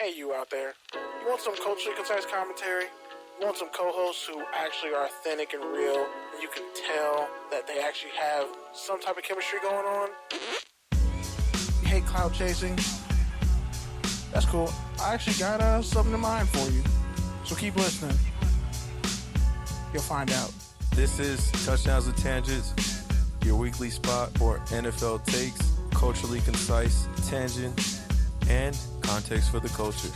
Hey, you out there. You want some culturally concise commentary? You want some co-hosts who actually are authentic and real, and you can tell that they actually have some type of chemistry going on? You hate cloud chasing? That's cool. I actually got something in mind for you. So keep listening. You'll find out. This is Touchdowns and Tangents, your weekly spot for NFL takes, culturally concise, tangent, and context for the culture.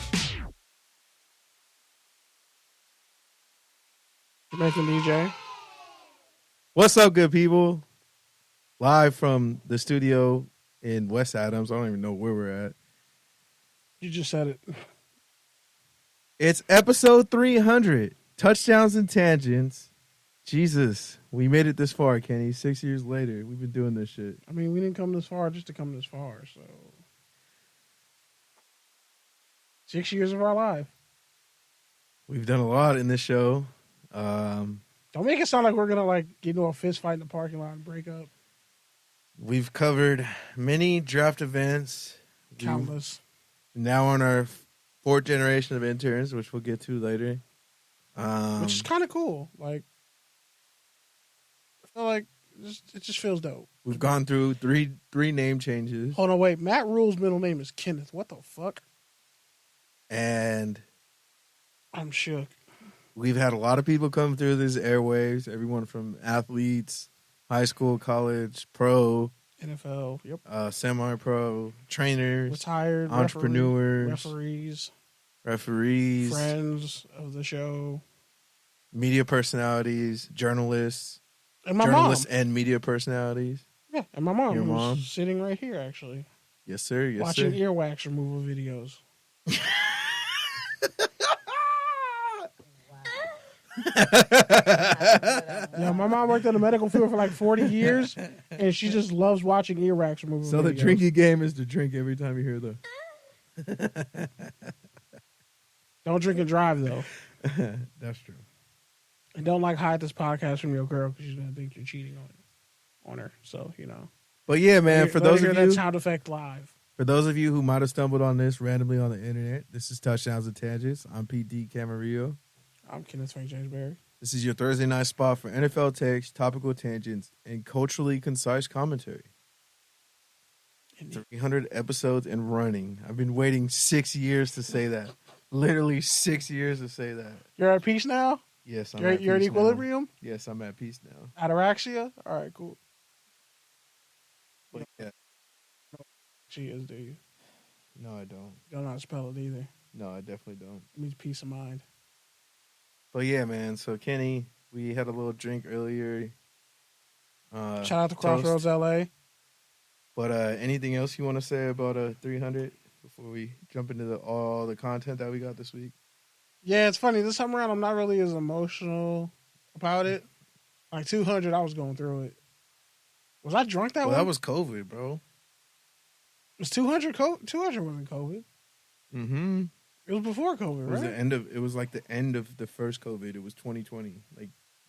Jamaican DJ. What's up, good people? Live from the studio in West Adams. I don't even know where we're at. You just said it. It's episode 300, Touchdowns and Tangents. Jesus, we made it this far, Kenny. 6 years later, we've been doing this shit. I mean, we didn't come this far just to come this far, so 6 years of our life. We've done a lot in this show. Don't make it sound like we're gonna get into a fist fight in the parking lot and break up. We've covered many draft events. Countless. Now on our fourth generation of interns, which we'll get to later. Which is kind of cool. I feel like it just feels dope. We've gone through three name changes. Hold on, wait. Matt Rhule's middle name is Kenneth. What the fuck? And I'm shook. we've had a lot of people come through these airwaves, everyone from athletes, high school, college, pro, NFL, yep. Semi-pro, trainers, Retired, entrepreneurs, referees, friends of the show, media personalities, journalists, and my journalists mom. and media personalities. Yeah, and my mom. Your who's mom? sitting right here, actually. Yes, sir. Yes, watching sir. earwax removal videos. Yeah, my mom worked in the medical field for 40 years, and she just loves watching earwax removal videos. So the drinking game is to drink every time you hear the. Don't drink and drive, though. That's true. And don't hide this podcast from your girl because she's gonna think you're cheating on her. So But yeah, man, for those of that you sound effect live. For those of you who might have stumbled on this randomly on the internet, this is Touchdowns and Tangents. I'm PD Camarillo. I'm Kenneth Frank James Berry. This is your Thursday night spot for NFL takes, topical tangents, and culturally concise commentary. 300 episodes and running. I've been waiting 6 years to say that. Literally 6 years to say that. You're at peace now? Yes, I'm You're at peace in equilibrium? now. Yes, I'm at peace now. Ataraxia? All right, cool. But yeah. She is, do you? No, I don't. You don't know how to spell it either. No, I definitely don't. It means peace of mind. But yeah, man. So Kenny, we had a little drink earlier. Shout out to Crossroads LA. But anything else you want to say about 300 before we jump into all the content that we got this week? Yeah, it's funny. This time around, I'm not really as emotional about it. 200, I was going through it. Was I drunk that way? That was COVID, bro. Was 200 COVID? 200 wasn't COVID. Mm-hmm. It was before COVID, It was right? it was the end of the first COVID. It was 2020,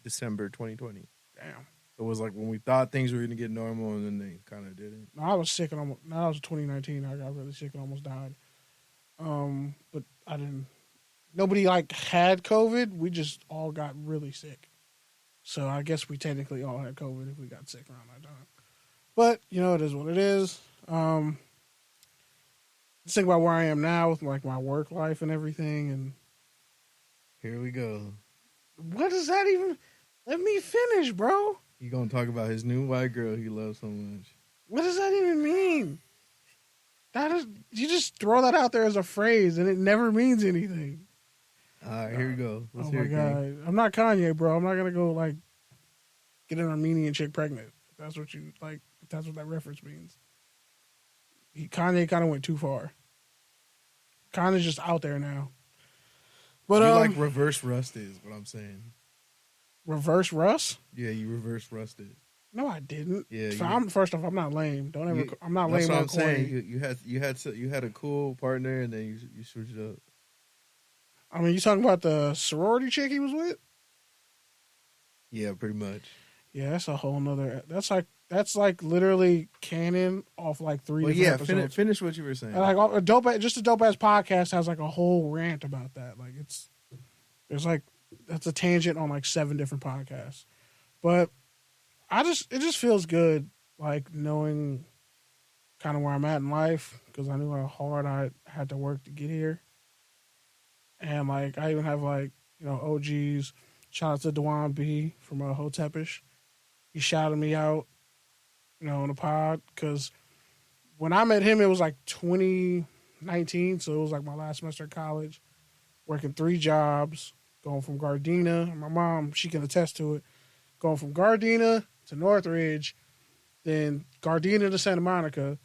December 2020. Damn. It was when we thought things were going to get normal, and then they kind of didn't. No, I was sick and almost. No, that was 2019. I got really sick and almost died. But I didn't. Nobody had COVID. We just all got really sick. So I guess we technically all had COVID if we got sick around that time. But it is what it is. Just think about where I am now with my work life and everything. And Here we go. what does that even? Let me finish, bro. He gonna talk about his new white girl he loves so much. What does that even mean? You just throw that out there as a phrase and it never means anything. All right, here we go. Let's Oh hear my it, Kenny. God. I'm not Kanye, bro. I'm not gonna go get an Armenian chick pregnant. If that's what you if that's what that reference means. Kanye kind of went too far. Kanye's just out there now. But you reverse Rust is what I'm saying. Reverse Russ? Yeah, you reverse rusted. No, I didn't. Yeah, First off, I'm not lame. Don't ever. I'm not That's lame. what Or I'm saying. corny. You had a cool partner, and then you switched up. I mean, you talking about the sorority chick he was with? Yeah, pretty much. Yeah, that's a whole nother. That's like that's like literally canon off like 3 Well, different yeah, episodes. finish what you were saying. And like a dope ass podcast has like a whole rant about that. Like that's a tangent on like 7 different podcasts. But it just feels good like knowing kind of where I'm at in life because I knew how hard I had to work to get here. And like I even have like, OGs. Shout out to Dewan B from Hotepish. He shouted me out, on the pod because when I met him, it was like 2019, so it was like my last semester of college, working 3 jobs, going from Gardena. My mom, she can attest to it, going from Gardena to Northridge, then Gardena to Santa Monica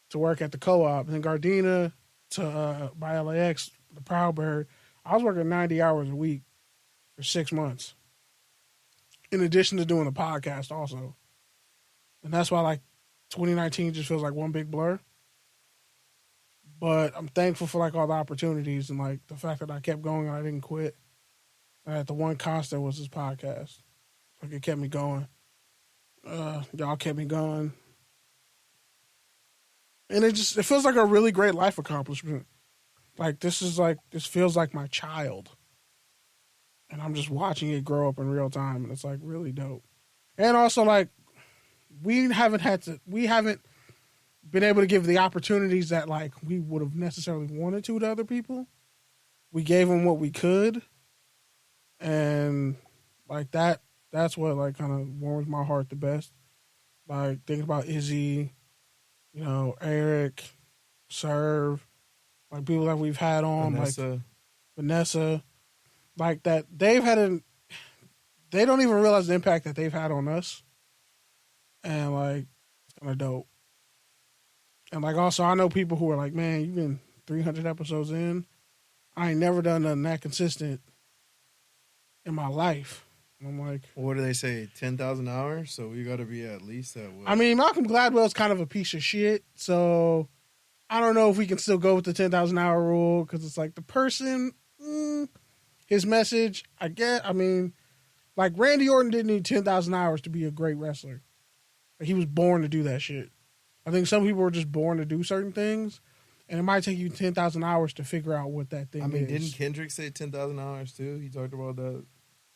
to work at the co-op, then Gardena to by LAX, the Proud Bird. I was working 90 hours a week for 6 months, in addition to doing the podcast also. And that's why like 2019 just feels like one big blur. But I'm thankful for like all the opportunities and like the fact that I kept going and I didn't quit. And that the one constant was this podcast. Like it kept me going. Y'all kept me going. And it feels like a really great life accomplishment. Like this feels like my child. And I'm just watching it grow up in real time and it's like really dope. And also like we haven't been able to give the opportunities that like we would have necessarily wanted to other people. We gave them what we could. And like that's what like kind of warms my heart the best. Like thinking about Izzy, Eric, Serve, like people that we've had on, like Vanessa, like that they don't even realize the impact that they've had on us. And like it's kind of dope. And like also I know people who are like, man, you've been 300 episodes in. I ain't never done nothing that consistent in my life. And I'm like, what do they say? 10,000 hours? So we got to be at least that way. I mean, Malcolm Gladwell's kind of a piece of shit. So I don't know if we can still go with the 10,000 hour rule because it's like the person, his message, I get. I mean, like Randy Orton didn't need 10,000 hours to be a great wrestler. Like, he was born to do that shit. I think some people are just born to do certain things, and it might take you 10,000 hours to figure out what that thing is. I mean, didn't Kendrick say 10,000 hours too? He talked about that.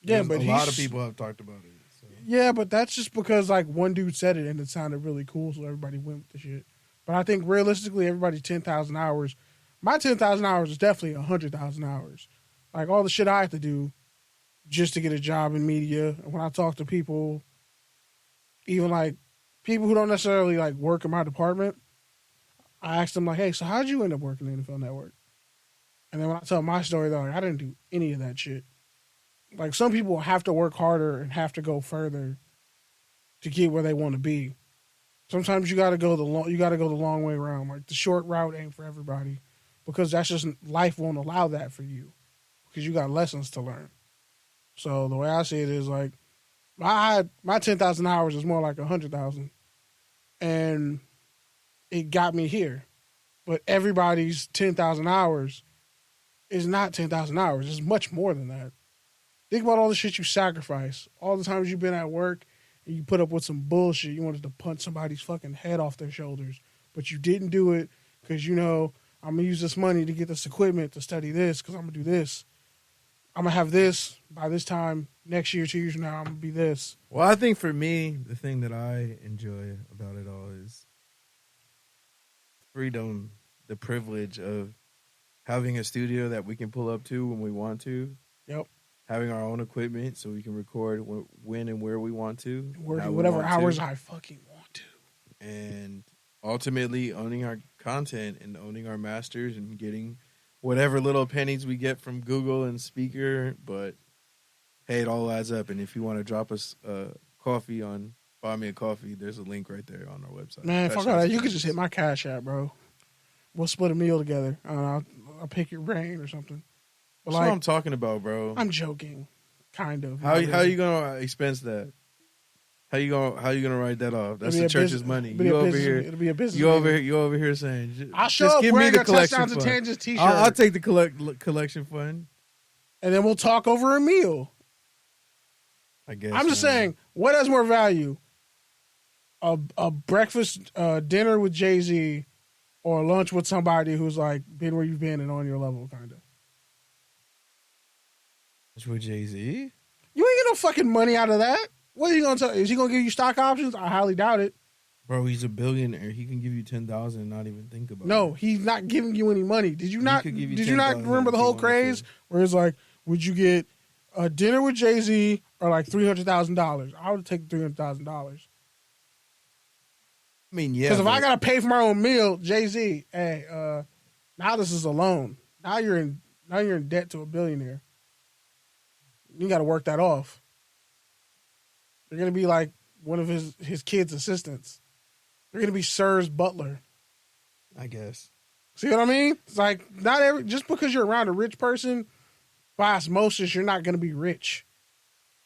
Yeah, but a lot of people have talked about it. So. Yeah, but that's just because like one dude said it and it sounded really cool, so everybody went with the shit. But I think realistically, everybody's 10,000 hours. My 10,000 hours is definitely 100,000 hours. Like all the shit I have to do just to get a job in media. And when I talk to people, even like people who don't necessarily like work in my department, I ask them like, "Hey, so how'd you end up working in the NFL Network?" And then when I tell my story, they're like, "I didn't do any of that shit." Like some people have to work harder and have to go further to get where they want to be. Sometimes you got to go the long way around. Like the short route ain't for everybody because that's just life won't allow that for you because you got lessons to learn. So the way I see it is like my 10,000 hours is more like 100,000, and it got me here. But everybody's 10,000 hours is not 10,000 hours. It's much more than that. Think about all the shit you sacrifice. All the times you've been at work and you put up with some bullshit. You wanted to punch somebody's fucking head off their shoulders. But you didn't do it because, I'm going to use this money to get this equipment to study this because I'm going to do this. I'm going to have this by this time next year, 2 years from now, I'm going to be this. Well, I think for me, the thing that I enjoy about it all is freedom, the privilege of having a studio that we can pull up to when we want to. Yep. Having our own equipment so we can record when and where we want to. Working whatever hours I fucking want to. And ultimately owning our content and owning our masters and getting whatever little pennies we get from Google and Speaker. But, hey, it all adds up. And if you want to drop us coffee on Buy Me a Coffee, there's a link right there on our website. Man, fuck all that. You could just hit my Cash App, bro. We'll split a meal together. I'll pick your brain or something. That's what I'm talking about, bro. I'm joking, kind of. How you gonna expense that? How you gonna write that off? That's the church's money. You over here? It'll be a business. You over here saying? I'll show up wearing a Touchdowns and Tangents t-shirt. I'll take the collection fund, and then we'll talk over a meal. I guess. I'm just saying, what has more value? a breakfast dinner with Jay-Z or lunch with somebody who's like been where you've been and on your level, kind of. That's with Jay-Z? You ain't get no fucking money out of that. What are you gonna tell? Is he gonna give you stock options? I highly doubt it. Bro, he's a billionaire. He can give you 10,000 and not even think about it. No, he's not giving you any money. Did you not? Did You not remember the whole craze where it's like, would you get a dinner with Jay-Z or like $300,000? I would take $300,000. I mean, yeah. Because if I gotta pay for my own meal, Jay-Z, hey, now this is a loan. Now you're in debt to a billionaire. You got to work that off. You're gonna be like one of his kids' assistants. You're gonna be Sir's butler. I guess. See what I mean? It's like just because you're around a rich person, by osmosis, you're not gonna be rich.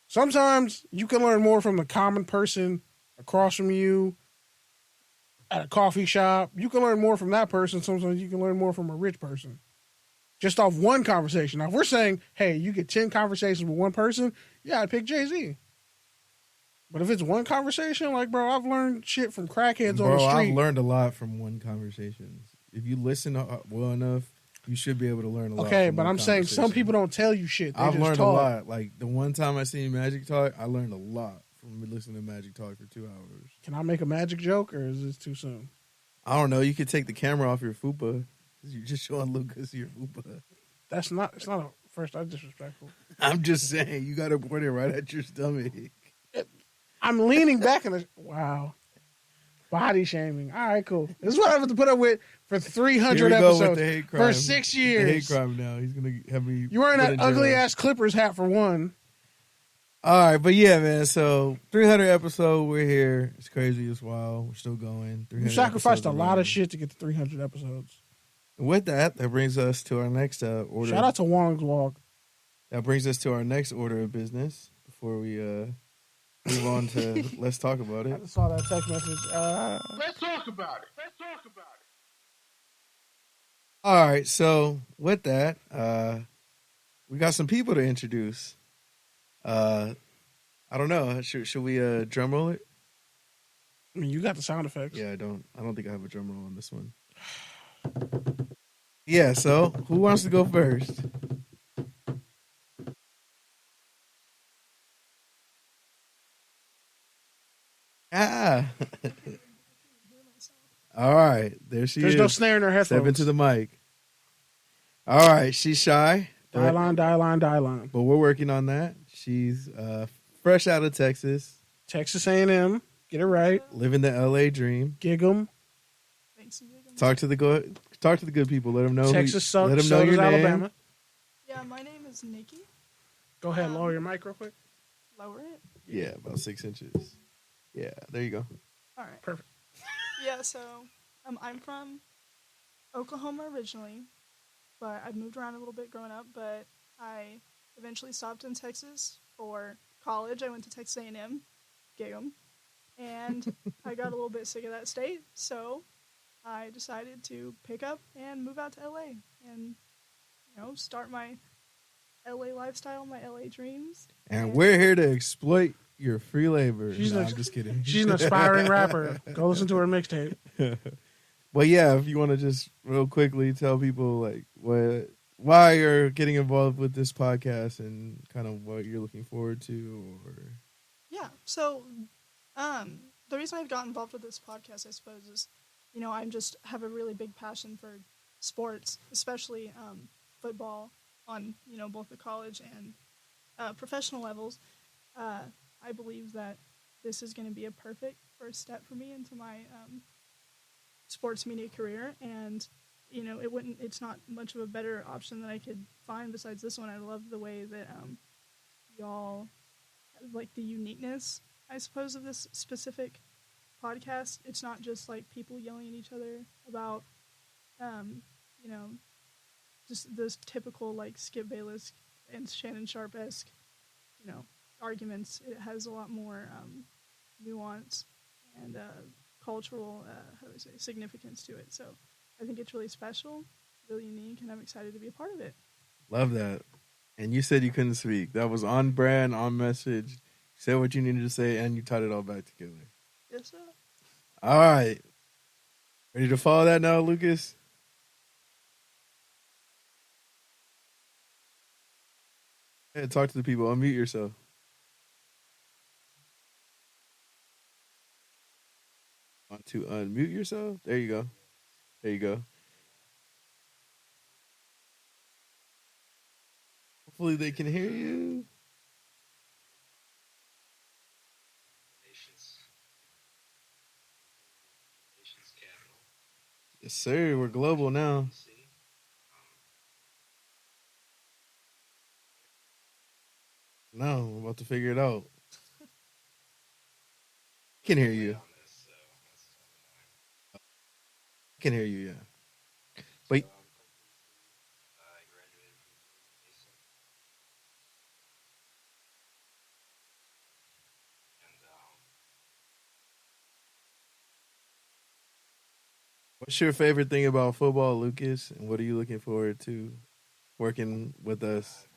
Sometimes you can learn more from the common person across from you at a coffee shop. You can learn more from that person. Sometimes you can learn more from a rich person. Just off one conversation. Now, if we're saying, hey, you get 10 conversations with one person, yeah, I'd pick Jay-Z. But if it's one conversation, like, bro, I've learned shit from crackheads on the street. I've learned a lot from one conversation. If you listen well enough, you should be able to learn a lot. Okay, but I'm saying some people don't tell you shit. I've learned a lot. Like, the one time I seen Magic Talk, I learned a lot from listening to Magic Talk for 2 hours. Can I make a magic joke, or is this too soon? I don't know. You could take the camera off your fupa. You're just showing Lucas your fupa. It's not a first, that's disrespectful. I'm just saying, you got to point it right at your stomach. I'm leaning back in the... Wow. Body shaming. All right, cool. This is what I have to put up with for 300 episodes. For 6 years. The hate crime now. He's going to have me... You're wearing that ugly-ass Clippers hat for one. All right, but yeah, man. So 300 episode, we're here. It's crazy. It's wild. We're still going. You sacrificed a lot of shit to get to 300 episodes. With that brings us to our next order. Shout out to Wong's Walk. That brings us to our next order of business before we move on to let's talk about it. I just saw that text message. Let's talk about it. Let's talk about it. All right, so with that, we got some people to introduce. I don't know. Should we drum roll it? I mean, you got the sound effects. Yeah, I don't think I have a drum roll on this one. Yeah, so who wants to go first? Ah. All right, there she is. There's no snare in her headphones. Step into the mic. All right, she's shy. Die line. But we're working on that. She's fresh out of Texas. Texas A&M. Get it right. Living the LA dream. Gig 'em. Thanks, Gig 'em. Talk to the good people. Let them know. Texas sucks. Let them So know does your Alabama. name. Yeah, my name is Nikki. Go ahead, lower your mic real quick. Lower it. Yeah, about 6 inches. Yeah, there you go. All right. Perfect. Yeah, so I'm from Oklahoma originally, but I've moved around a little bit growing up. But I eventually stopped in Texas for college. I went to Texas A&M, Gig 'em, and I got a little bit sick of that state, so I decided to pick up and move out to LA and start my LA lifestyle, my LA dreams. And we're here to exploit your free labor. I'm just kidding. She's an aspiring rapper. Go listen to her mixtape. Well, yeah, if you want to just real quickly tell people like why you're getting involved with this podcast and kind of what you're looking forward to, or yeah. So, the reason I've got involved with this podcast, I suppose, is I just have a really big passion for sports, especially football on both the college and professional levels. I believe that this is going to be a perfect first step for me into my sports media career, and it's not much of a better option that I could find besides this one. I love the way that y'all like the uniqueness, I suppose, of this specific podcast. It's not just like people yelling at each other about just those typical like Skip Bayless and Shannon Sharp-esque arguments. It has a lot more nuance and cultural significance to it. So I think it's really special, really unique, and I'm excited to be a part of it. Love that. And you said you couldn't speak. That was on brand, on message. You said what you needed to say, and you tied it all back together. Yes, sir. All right. Ready to follow that now, Lucas? Yeah, talk to the people. Unmute yourself. Want to unmute yourself? There you go. There you go. Hopefully they can hear you. Yes, sir. We're global now. No, we're about to figure it out. Can hear you. Can hear you, yeah. But what's your favorite thing about football, Lucas? And what are you looking forward to working with us?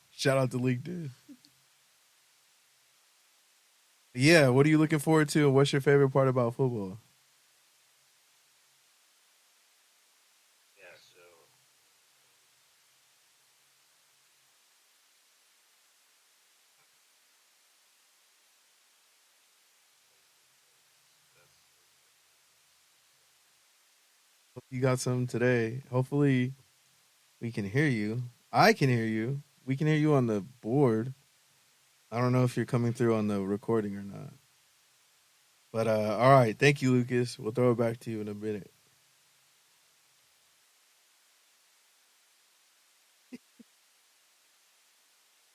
Shout out to LinkedIn. Yeah, what are you looking forward to, and what's your favorite part about football? You got some today. Hopefully, we can hear you. I can hear you. We can hear you on the board. I don't know if you're coming through on the recording or not. But all right, thank you, Lucas. We'll throw it back to you in a minute.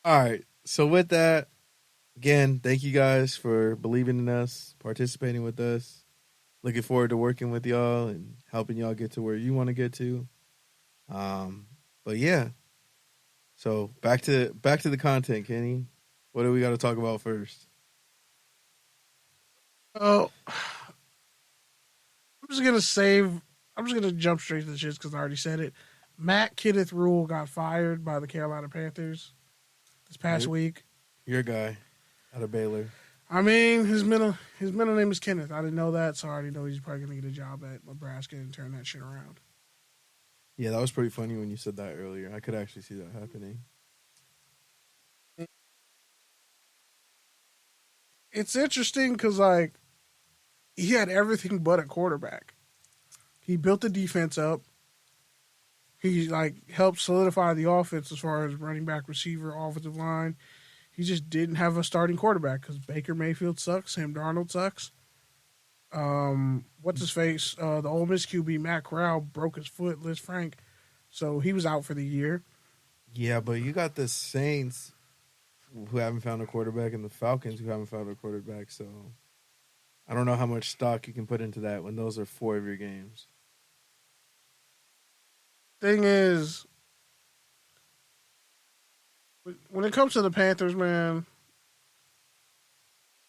All right. So with that, again, thank you guys for believing in us, participating with us. Looking forward to working with y'all and helping y'all get to where you want to get to. But yeah. So back to the content, Kenny. What do we got to talk about first? Oh, I'm just gonna jump straight to the shits because I already said it. Matt Kenneth Rhule got fired by the Carolina Panthers this past week. Your guy out of Baylor. I mean, his middle name is Kenneth. I didn't know that, so I already know he's probably gonna get a job at Nebraska and turn that shit around. Yeah, that was pretty funny when you said that earlier. I could actually see that happening. It's interesting because, like, he had everything but a quarterback. He built the defense up. He, like, helped solidify the offense as far as running back, receiver, offensive line. He just didn't have a starting quarterback because Baker Mayfield sucks. Sam Darnold sucks. What's his face? The Ole Miss QB, Matt Corral, broke his foot, Liz Frank. So he was out for the year. Yeah, but you got the Saints who haven't found a quarterback and the Falcons who haven't found a quarterback. So I don't know how much stock you can put into that when those are 4 of your games. Thing is, when it comes to the Panthers, man,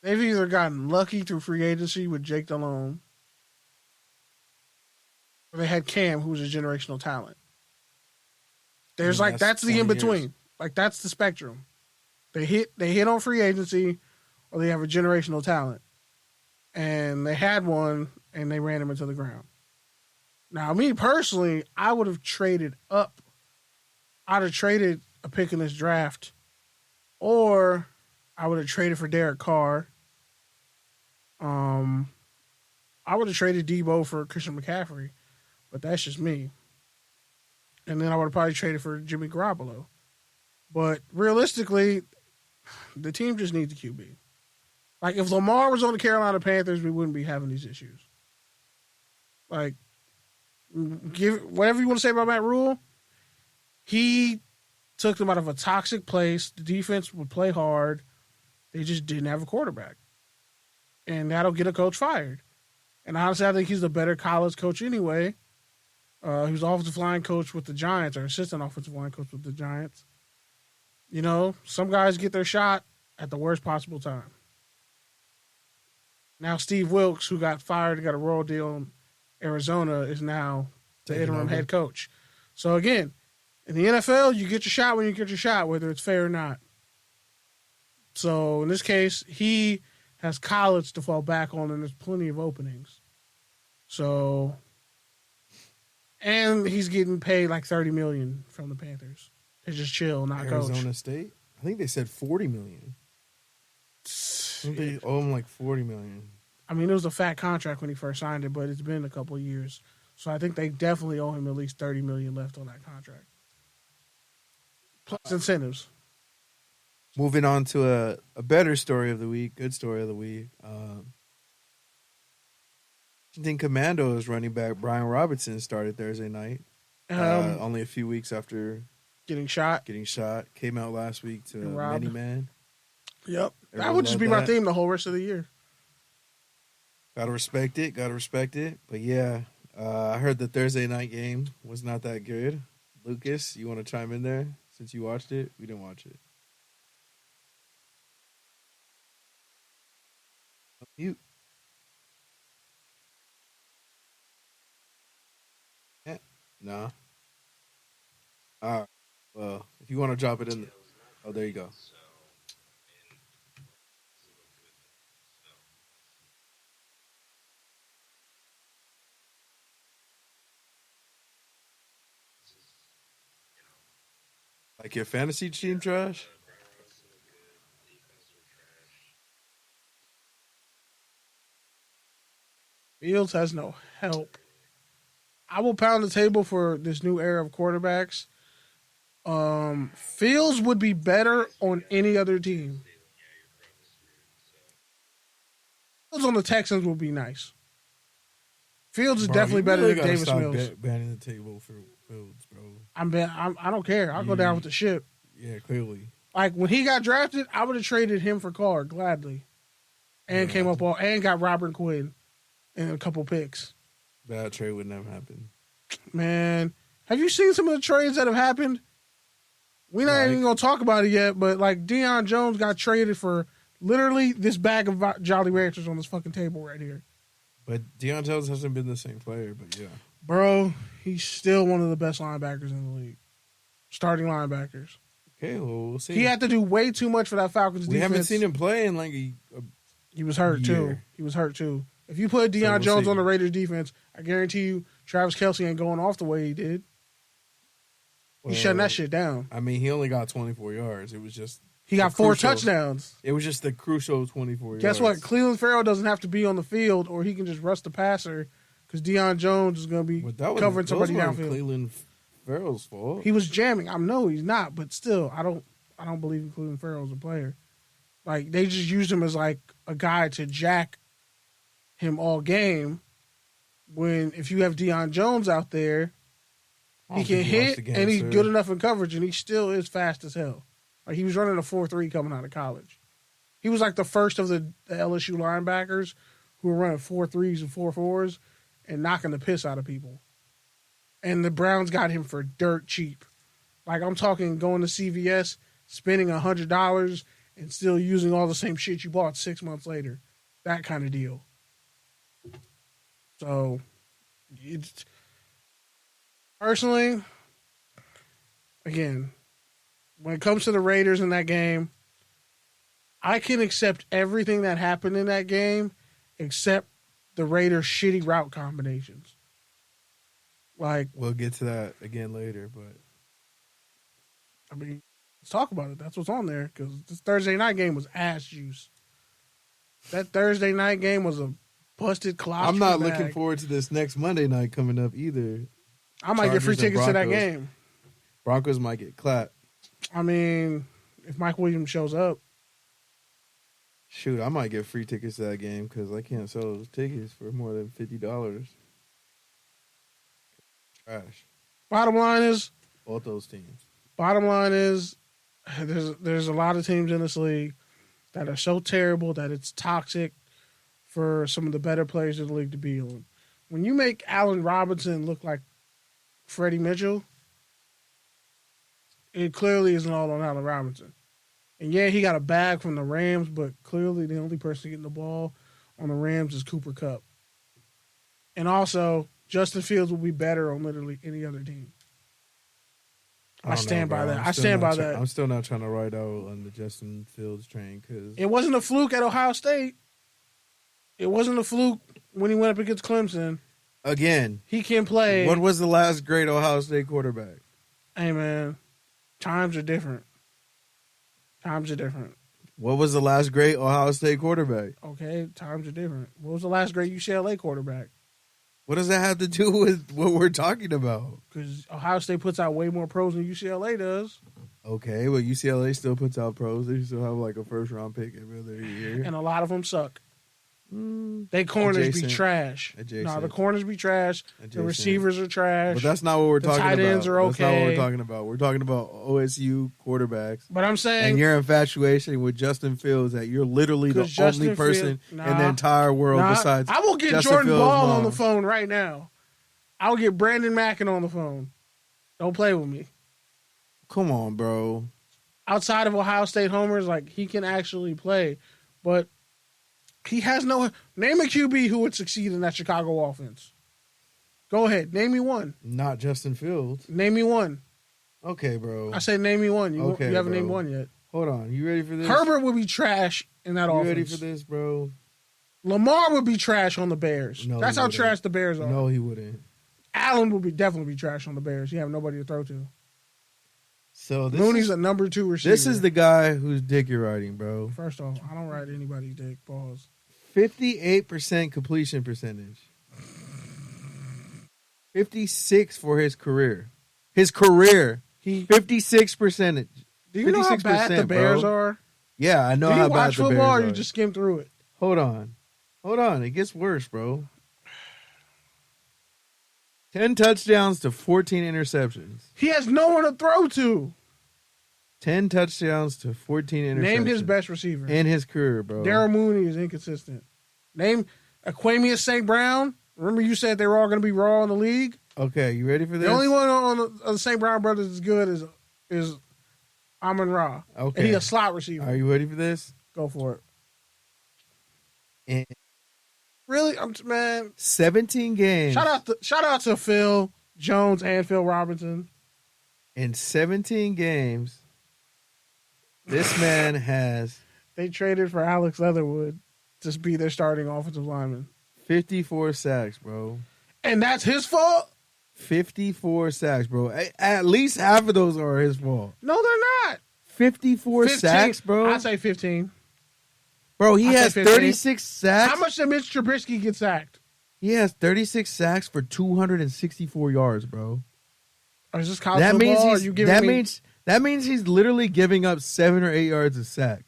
they've either gotten lucky through free agency with Jake Delhomme, or they had Cam, who was a generational talent. There's like that's the in between. Like that's the spectrum. They hit on free agency, or they have a generational talent, and they had one, and they ran him into the ground. Now, me personally, I would have traded up. I'd have traded a pick in this draft, or I would have traded for Derek Carr. I would have traded Debo for Christian McCaffrey, but that's just me. And then I would have probably traded for Jimmy Garoppolo. But realistically, the team just needs a QB. Like, if Lamar was on the Carolina Panthers, we wouldn't be having these issues. Like, give whatever you want to say about Matt Rhule, he took them out of a toxic place. The defense would play hard. They just didn't have a quarterback. And that'll get a coach fired. And honestly, I think he's a better college coach anyway. He was offensive line coach with the Giants, or assistant offensive line coach with the Giants. You know, some guys get their shot at the worst possible time. Now Steve Wilkes, who got fired, got a raw deal in Arizona, is now the interim head coach. So again, in the NFL, you get your shot when you get your shot, whether it's fair or not. So in this case, he has college to fall back on, and there's plenty of openings. So, and he's getting paid like $30 million from the Panthers to just chill, not Arizona coach. State? I think they said $40 million. I think they owe him like $40 million. I mean, it was a fat contract when he first signed it, but it's been a couple of years. So I think they definitely owe him at least $30 million left on that contract. Plus incentives. Moving on to a better story of the week, good story of the week. Washington Commandos running back Brian Robinson started Thursday night. Only a few weeks after Getting shot. Came out last week to robbed. Many Man. Yep. That Everyone would just loved be my that. theme the whole rest of the year. Gotta respect it. But yeah, I heard the Thursday night game was not that good. Lucas, you want to chime in there since you watched it? We didn't watch it. Mute. Yeah. No. All right. Well, if you want to drop it in. Oh, there you go. Like your fantasy team trash? Fields has no help. I will pound the table for this new era of quarterbacks. Fields would be better on any other team. Fields on the Texans would be nice. Fields is definitely better than Davis Mills. Banning the table for Fields, bro. I don't care. I'll go down with the ship. Yeah, clearly. Like when he got drafted, I would have traded him for Carr gladly, and came up and got Robert Quinn and a couple picks. That trade would never happen. Man, have you seen some of the trades that have happened? We're not even gonna talk about it yet, but like Deion Jones got traded for literally this bag of Jolly Ranchers on this fucking table right here. But Deion Jones hasn't been the same player, but yeah. Bro, he's still one of the best linebackers in the league. Starting linebackers. Okay, well, we'll see. He had to do way too much for that Falcons defense. We haven't seen him play in like He was hurt too. If you put Deion Jones on the Raiders defense, I guarantee you Travis Kelce ain't going off the way he did. He's shutting that shit down. I mean, he only got 24 yards. It was just He got 4 touchdowns. It was just the crucial 24 yards. Guess what? Cleveland Farrell doesn't have to be on the field, or he can just rush the passer because Deion Jones is going to be covering somebody downfield. Cleveland Farrell's fault. He was jamming. I know he's not, but still, I don't believe in Cleveland Farrell as a player. Like they just used him as like a guy to jack him all game. When if you have Deion Jones out there, he can hit and he's good enough in coverage, and he still is fast as hell. Like he was running a 4.3 coming out of college. He was like the first of the LSU linebackers who were running 4.3s and 4.4s and knocking the piss out of people. And the Browns got him for dirt cheap. Like I'm talking going to CVS, spending $100 and still using all the same shit you bought 6 months later. That kind of deal. So, it's personally, again, when it comes to the Raiders in that game, I can accept everything that happened in that game except the Raiders' shitty route combinations. Like, we'll get to that again later, but I mean, let's talk about it. That's what's on there because this Thursday night game was ass juice. That Thursday night game was a busted colostrum I'm not bag. looking forward to this next Monday night coming up either. I might get free tickets to that game. Broncos might get clapped. I mean, if Mike Williams shows up. Shoot, I might get free tickets to that game because I can't sell those tickets for more than $50. Trash. Bottom line is, Both those teams. there's a lot of teams in this league that are so terrible that it's toxic for some of the better players in the league to be on. When you make Allen Robinson look like Freddie Mitchell, it clearly isn't all on Allen Robinson. And yeah, he got a bag from the Rams, but clearly the only person getting the ball on the Rams is Cooper Kupp. And also, Justin Fields will be better on literally any other team. I stand by that. I'm still not trying to ride out on the Justin Fields train because it wasn't a fluke at Ohio State. It wasn't a fluke when he went up against Clemson. Again, He can play. what was the last great Ohio State quarterback? Hey, man. Times are different. Times are different. What was the last great Ohio State quarterback? Okay, times are different. What was the last great UCLA quarterback? What does that have to do with what we're talking about? Because Ohio State puts out way more pros than UCLA does. Okay, well, UCLA still puts out pros. They still have like a first-round pick every other year. And a lot of them suck. They corners Adjacent. be trash. Adjacent. No, the corners be trash. The Adjacent. receivers are trash. But that's not what we're The talking about. tight ends are That's not what okay. we're talking about. We're talking about OSU quarterbacks. But I'm saying And your infatuation with Justin Fields that you're literally the 'Cause Justin only person Field- in the entire world besides I will get Justin Jordan Fields' Ball mom. on the phone right now. I'll get Brandon Mackin on the phone. Don't play with me. Come on, bro. Outside of Ohio State homers, like he can actually play, but he has no name a QB who would succeed in that Chicago offense. Go ahead, name me one. Not Justin Fields. Name me one. Okay, bro. I said name me one. You Okay, haven't bro. named one yet. Hold on. You ready for this? Herbert would be trash in that You offense. ready for this, bro? Lamar would be trash on the Bears. No, That's he how wouldn't. trash the Bears are. No, he wouldn't. Allen would definitely be trash on the Bears. You have nobody to throw to. So Mooney's a number 2 receiver. this is the guy whose dick you're riding, bro. First off, I don't ride anybody's dick. Pause. 58% completion percentage. 56 for his career. His career. He. 56%. Do you know how bad the 56%, Bears bro. are? Yeah, I know Do how you bad watch the football Bears or are. you just skim through it? Hold on. It gets worse, bro. 10 touchdowns to 14 interceptions. He has no one to throw to. 10 touchdowns to 14 interceptions. Name his best receiver. in his career, bro. Daryl Mooney is inconsistent. Name Aquamius St. Brown. Remember you said they were all going to be raw in the league? Okay, you ready for this? The only one on the St. Brown brothers is good is Amon Ra. Okay. And he's a slot receiver. Are you ready for this? Go for it. In Really? Man. 17 games. Shout out to Phil Jones and Phil Robinson. In 17 games, this man has They traded for Alex Leatherwood to be their starting offensive lineman. 54 sacks, bro. And that's his fault? 54 sacks, bro. At least half of those are his fault. No, they're not. 54 15. sacks, bro. I'd say 15. Bro, he I'd say has 15. 36 sacks. How much did Mitch Trubisky get sacked? He has 36 sacks for 264 yards, bro. Or is this college That football? means Or he's you giving me that means he's literally giving up 7 or 8 yards a sack,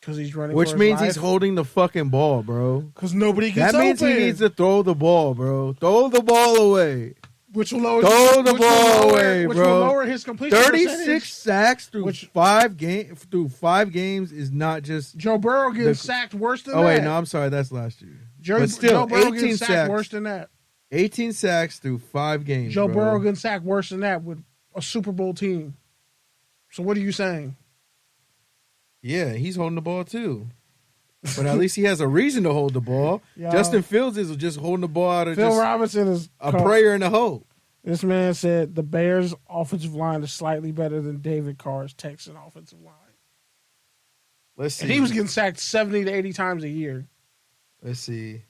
because he's running, which for his means life? he's holding the fucking ball, bro. Because nobody gets That means open. he needs to throw the ball, bro. Throw the ball away. which will lower, Throw the which ball will lower, away, which bro. will lower his completion 36 percentage. sacks through Which- 5 games is not just. Joe Burrow getting The- sacked worse than Oh that. wait, no, I'm sorry, that's last year. Joe, but still, Joe Burrow 18 getting sacked sacks. worse than that. 18 sacks through 5 games. Joe bro. Burrow getting sacked worse than that with a Super Bowl team. So what are you saying? Yeah, he's holding the ball too. But at least he has a reason to hold the ball. Y'all- Justin Fields is just holding the ball out of Phil just Robinson is a prayer and a hope. This man said the Bears' offensive line is slightly better than David Carr's Texan offensive line. Let's see. And he was getting sacked 70 to 80 times a year. Let's see.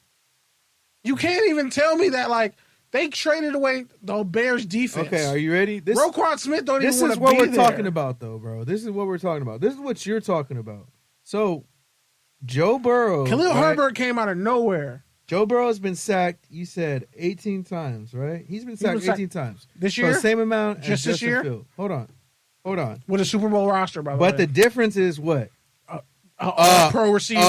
You can't even tell me that, like, they traded away the Bears' defense. Okay, are you ready? Roquan Smith don't This even want is to what be we're there. talking about, though, bro. This is what we're talking about. This is what you're talking about. So, Joe Burrow. Khalil right? Herbert came out of nowhere. Joe Burrow has been sacked, you said, 18 times, right? He's been sacked 18 times. This So year? the same amount Just as this Justin year? Fields. Hold on. With a Super Bowl roster, by the But way. the difference is what? Pro receiver.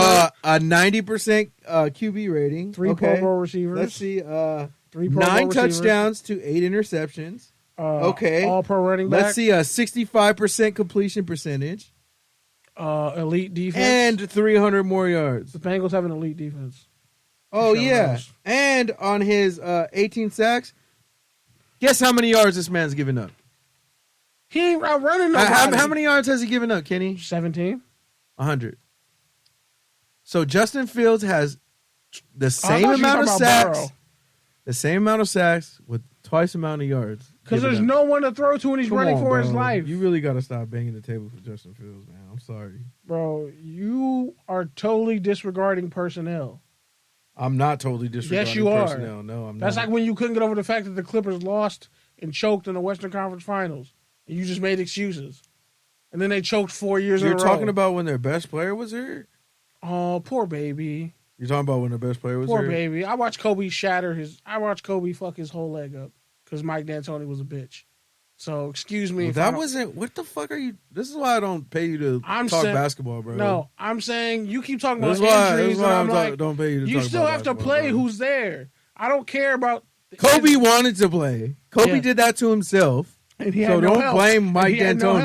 A 90% QB rating. 3 okay. Pro Bowl receivers. Let's see. 3 Pro 9 Bowl receivers. touchdowns to 8 interceptions. Okay. All pro running back. Let's see a 65% completion percentage Elite defense. and 300 more yards. the Bengals have an elite defense. Oh, Sure yeah. knows. And on his 18 sacks, guess how many yards this man's given up? He ain't running nobody. How many yards has he given up, Kenny? 17. 100. So Justin Fields has the I same thought you were amount of talking about sacks. Burrow. The same amount of sacks with twice the amount of yards. Because given there's up. no one to throw to when he's Come running on, for his bro. life. You really got to stop banging the table for Justin Fields, man. I'm sorry. Bro, you are totally disregarding personnel. I'm not totally disregarding Yes, you are. personnel. No, I'm That's not. like when you couldn't get over the fact that the Clippers lost and choked in the Western Conference Finals, and you just made excuses. And then they choked 4 years in a row. You're talking about when their best player was hurt? Oh, poor baby. You're talking about when their best player was Poor hurt? baby. I watched Kobe fuck his whole leg up because Mike D'Antoni was a bitch. So, excuse me. Well, that wasn't... What the fuck are you... This is why I don't pay you to talk basketball, bro. No, I'm saying you keep talking about This injuries, is why and I'm like, don't pay you to you talk still about have to basketball, play bro. who's there. I don't care about... Kobe wanted to play. Kobe Yeah. did that to himself. And he So had no don't help. blame And Mike he had no D'Antoni.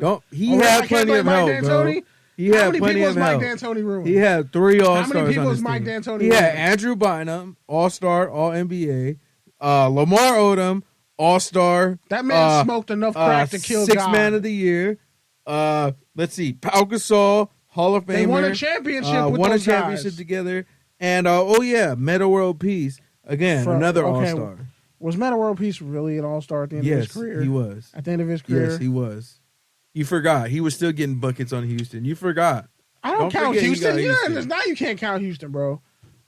help. He Oh, I had can't plenty blame of Mike help, bro. D'Antoni? He How had many plenty people of has Mike help. D'Antoni ruined? He had 3 All-Stars How many people on has his Mike team. D'Antoni He had ruined? Andrew Bynum, All-Star, All-NBA. Lamar Odom, All-Star. That man smoked enough crack to kill God. 6th man of the year. Let's see. Pau Gasol, Hall of Famer. They won a championship with won those a championship guys. together. And, Meta World Peace. Again, another All-Star. Was Meta World Peace really an all-star at the end of his Yes, career? he was. At the end of his career? Yes, he was. You forgot. He was still getting buckets on Houston. You forgot. I don't count forget he Houston. got You know, Houston. now you can't count Houston, bro.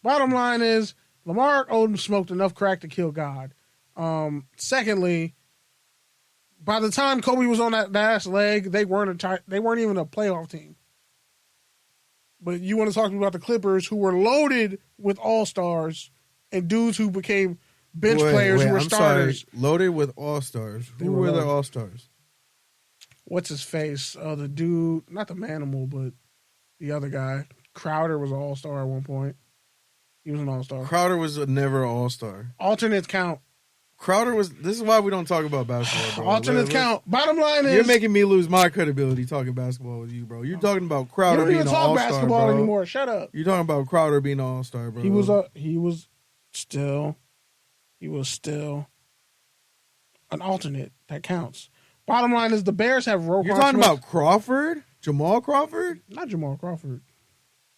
Bottom line is, Lamar Odom smoked enough crack to kill God. Secondly, by the time Kobe was on that last leg, they weren't even a playoff team. But you want to talk to me about the Clippers, who were loaded with all-stars and dudes who became bench players who were I'm starters. Sorry. Loaded with all-stars. Who were the all-stars? What's his face? The dude, not the Manimal, but the other guy. Crowder was an all-star at one point. He was an all-star. Crowder was never an all-star. Alternates count. Crowder was... This is why we don't talk about basketball, bro. Alternates count. Bottom line is... You're making me lose my credibility talking basketball with you, bro. You're talking about Crowder you don't being even an talk all-star, basketball bro. anymore. Shut up. You're talking about Crowder being an all-star, bro. He was still an alternate. That counts. Bottom line is the Bears have Roquan You're talking Smith. about Crawford? Jamal Crawford? Not Jamal Crawford.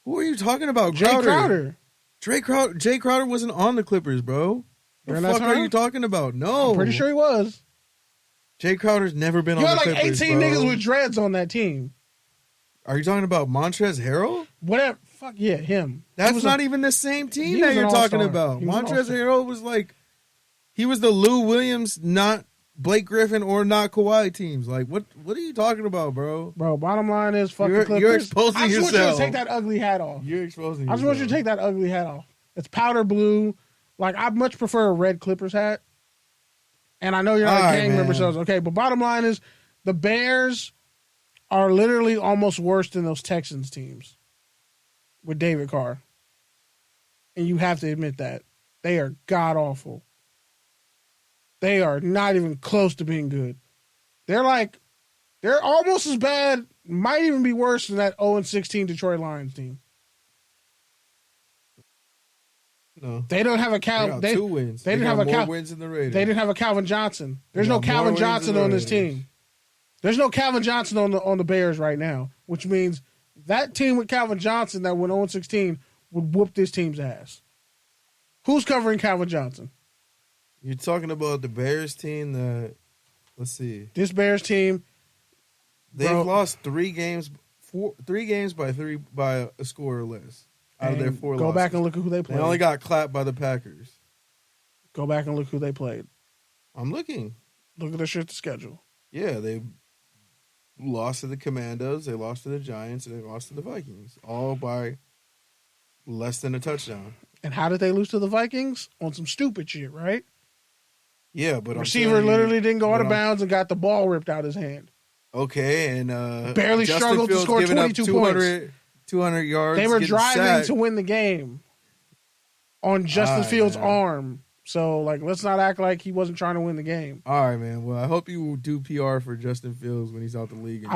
Who are you talking about? Jay Crowder. Jay Crowder wasn't on the Clippers, bro. What During the that fuck are time? you talking about? No. I'm pretty sure he was. Jay Crowder's never been You on had the like Clippers, 18 bro. niggas with dreads on that team. Are you talking about Montrezl Harrell? Whatever. Fuck yeah, him. That's not even the same team he that was an you're talking all-star. about. He was an Montrezl all-star. Harrell was like, he was the Lou Williams, not Blake Griffin or not Kawhi teams. Like, what are you talking about, bro? Bro, bottom line is fuck You're- the Clippers. you're exposing I just want you yourself. to take that ugly hat off. You're exposing I just want you to take that ugly hat off. It's powder blue. Like, I much prefer a red Clippers hat. And I know you're not All a right, gang man. member, so it's okay. But bottom line is, the Bears are literally almost worse than those Texans teams with David Carr. And you have to admit that. They are god-awful. They are not even close to being good. They're almost as bad, might even be worse than that 0-16 Detroit Lions team. No. They don't have a They Calvin. got 2 wins. They didn't got have a more Cal- wins than the Raiders. They didn't have a Calvin Johnson. There's They no got more Calvin wins Johnson than the on this Raiders. team. There's no Calvin Johnson on the Bears right now, which means that team with Calvin Johnson that went 0-16 would whoop this team's ass. Who's covering Calvin Johnson? You're talking about the Bears team that, let's see, This Bears team, they've Bro. lost 3 games, 3 games by a score or less out of their and 4 go losses. back and look at who they They played. only got clapped by the Packers. Go back and look who they played. I'm looking. Look at their shit to schedule. Yeah, they lost to the Commandos, they lost to the Giants, and they lost to the Vikings, all by less than a touchdown. And how did they lose to the Vikings? On some stupid shit, right? Yeah, but I'm Receiver telling you, literally didn't go out of but I'm- bounds and got the ball ripped out his hand. Okay, and Barely Justin struggled to Fields score giving up 22 200 yards. They were getting driving sacked. to win the game on Justin All right, Fields' man. arm. So, let's not act like he wasn't trying to win the game. All right, man. Well, I hope you will do PR for Justin Fields when he's out the league.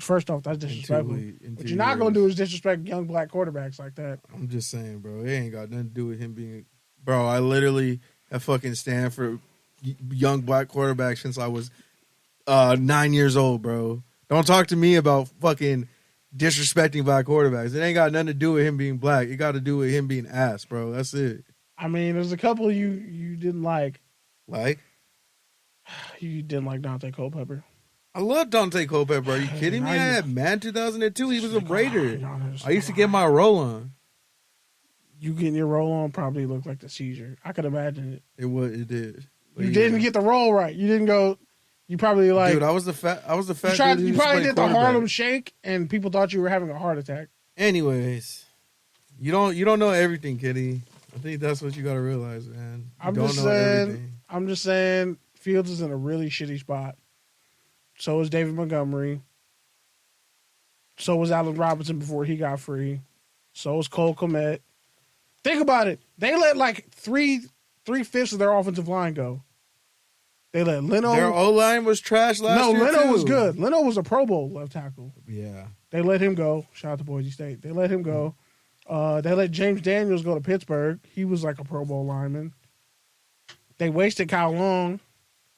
First off, that's disrespectful. in What 2 you're not going to years. do is disrespect young black quarterbacks like that. I'm just saying, bro. It ain't got nothing to do with him being. Bro, I literally have fucking stand for young black quarterbacks since I was 9 years old, bro. Don't talk to me about fucking disrespecting black quarterbacks. It ain't got nothing to do with him being black. It got to do with him being ass, bro. That's it. I mean, there's a couple you didn't like. Like, You didn't like Dante Culpepper. I love Dante Culpepper. Are you kidding me? I had Madden 2002. He was a Raider. I used to get my roll on. You getting your roll on probably looked like the seizure. I could imagine it. It did. But You didn't get the roll right. You didn't go. You probably like. Dude, I was the fat dude. You probably did the Harlem Shake, and people thought you were having a heart attack. Anyways, you don't know everything, Kitty. I think that's what you got to realize, man. You don't know everything. I'm just saying, Fields is in a really shitty spot. So is David Montgomery. So was Allen Robinson before he got free. So was Cole Kmet. Think about it. They let like three-fifths of their offensive line go. They let Leno. Their O-line was trash last year. No, Leno too. was good. Leno was a Pro Bowl left tackle. Yeah. They let him go. Shout out to Boise State. They let him go. They let James Daniels go to Pittsburgh. He was like a Pro Bowl lineman. They wasted Kyle Long.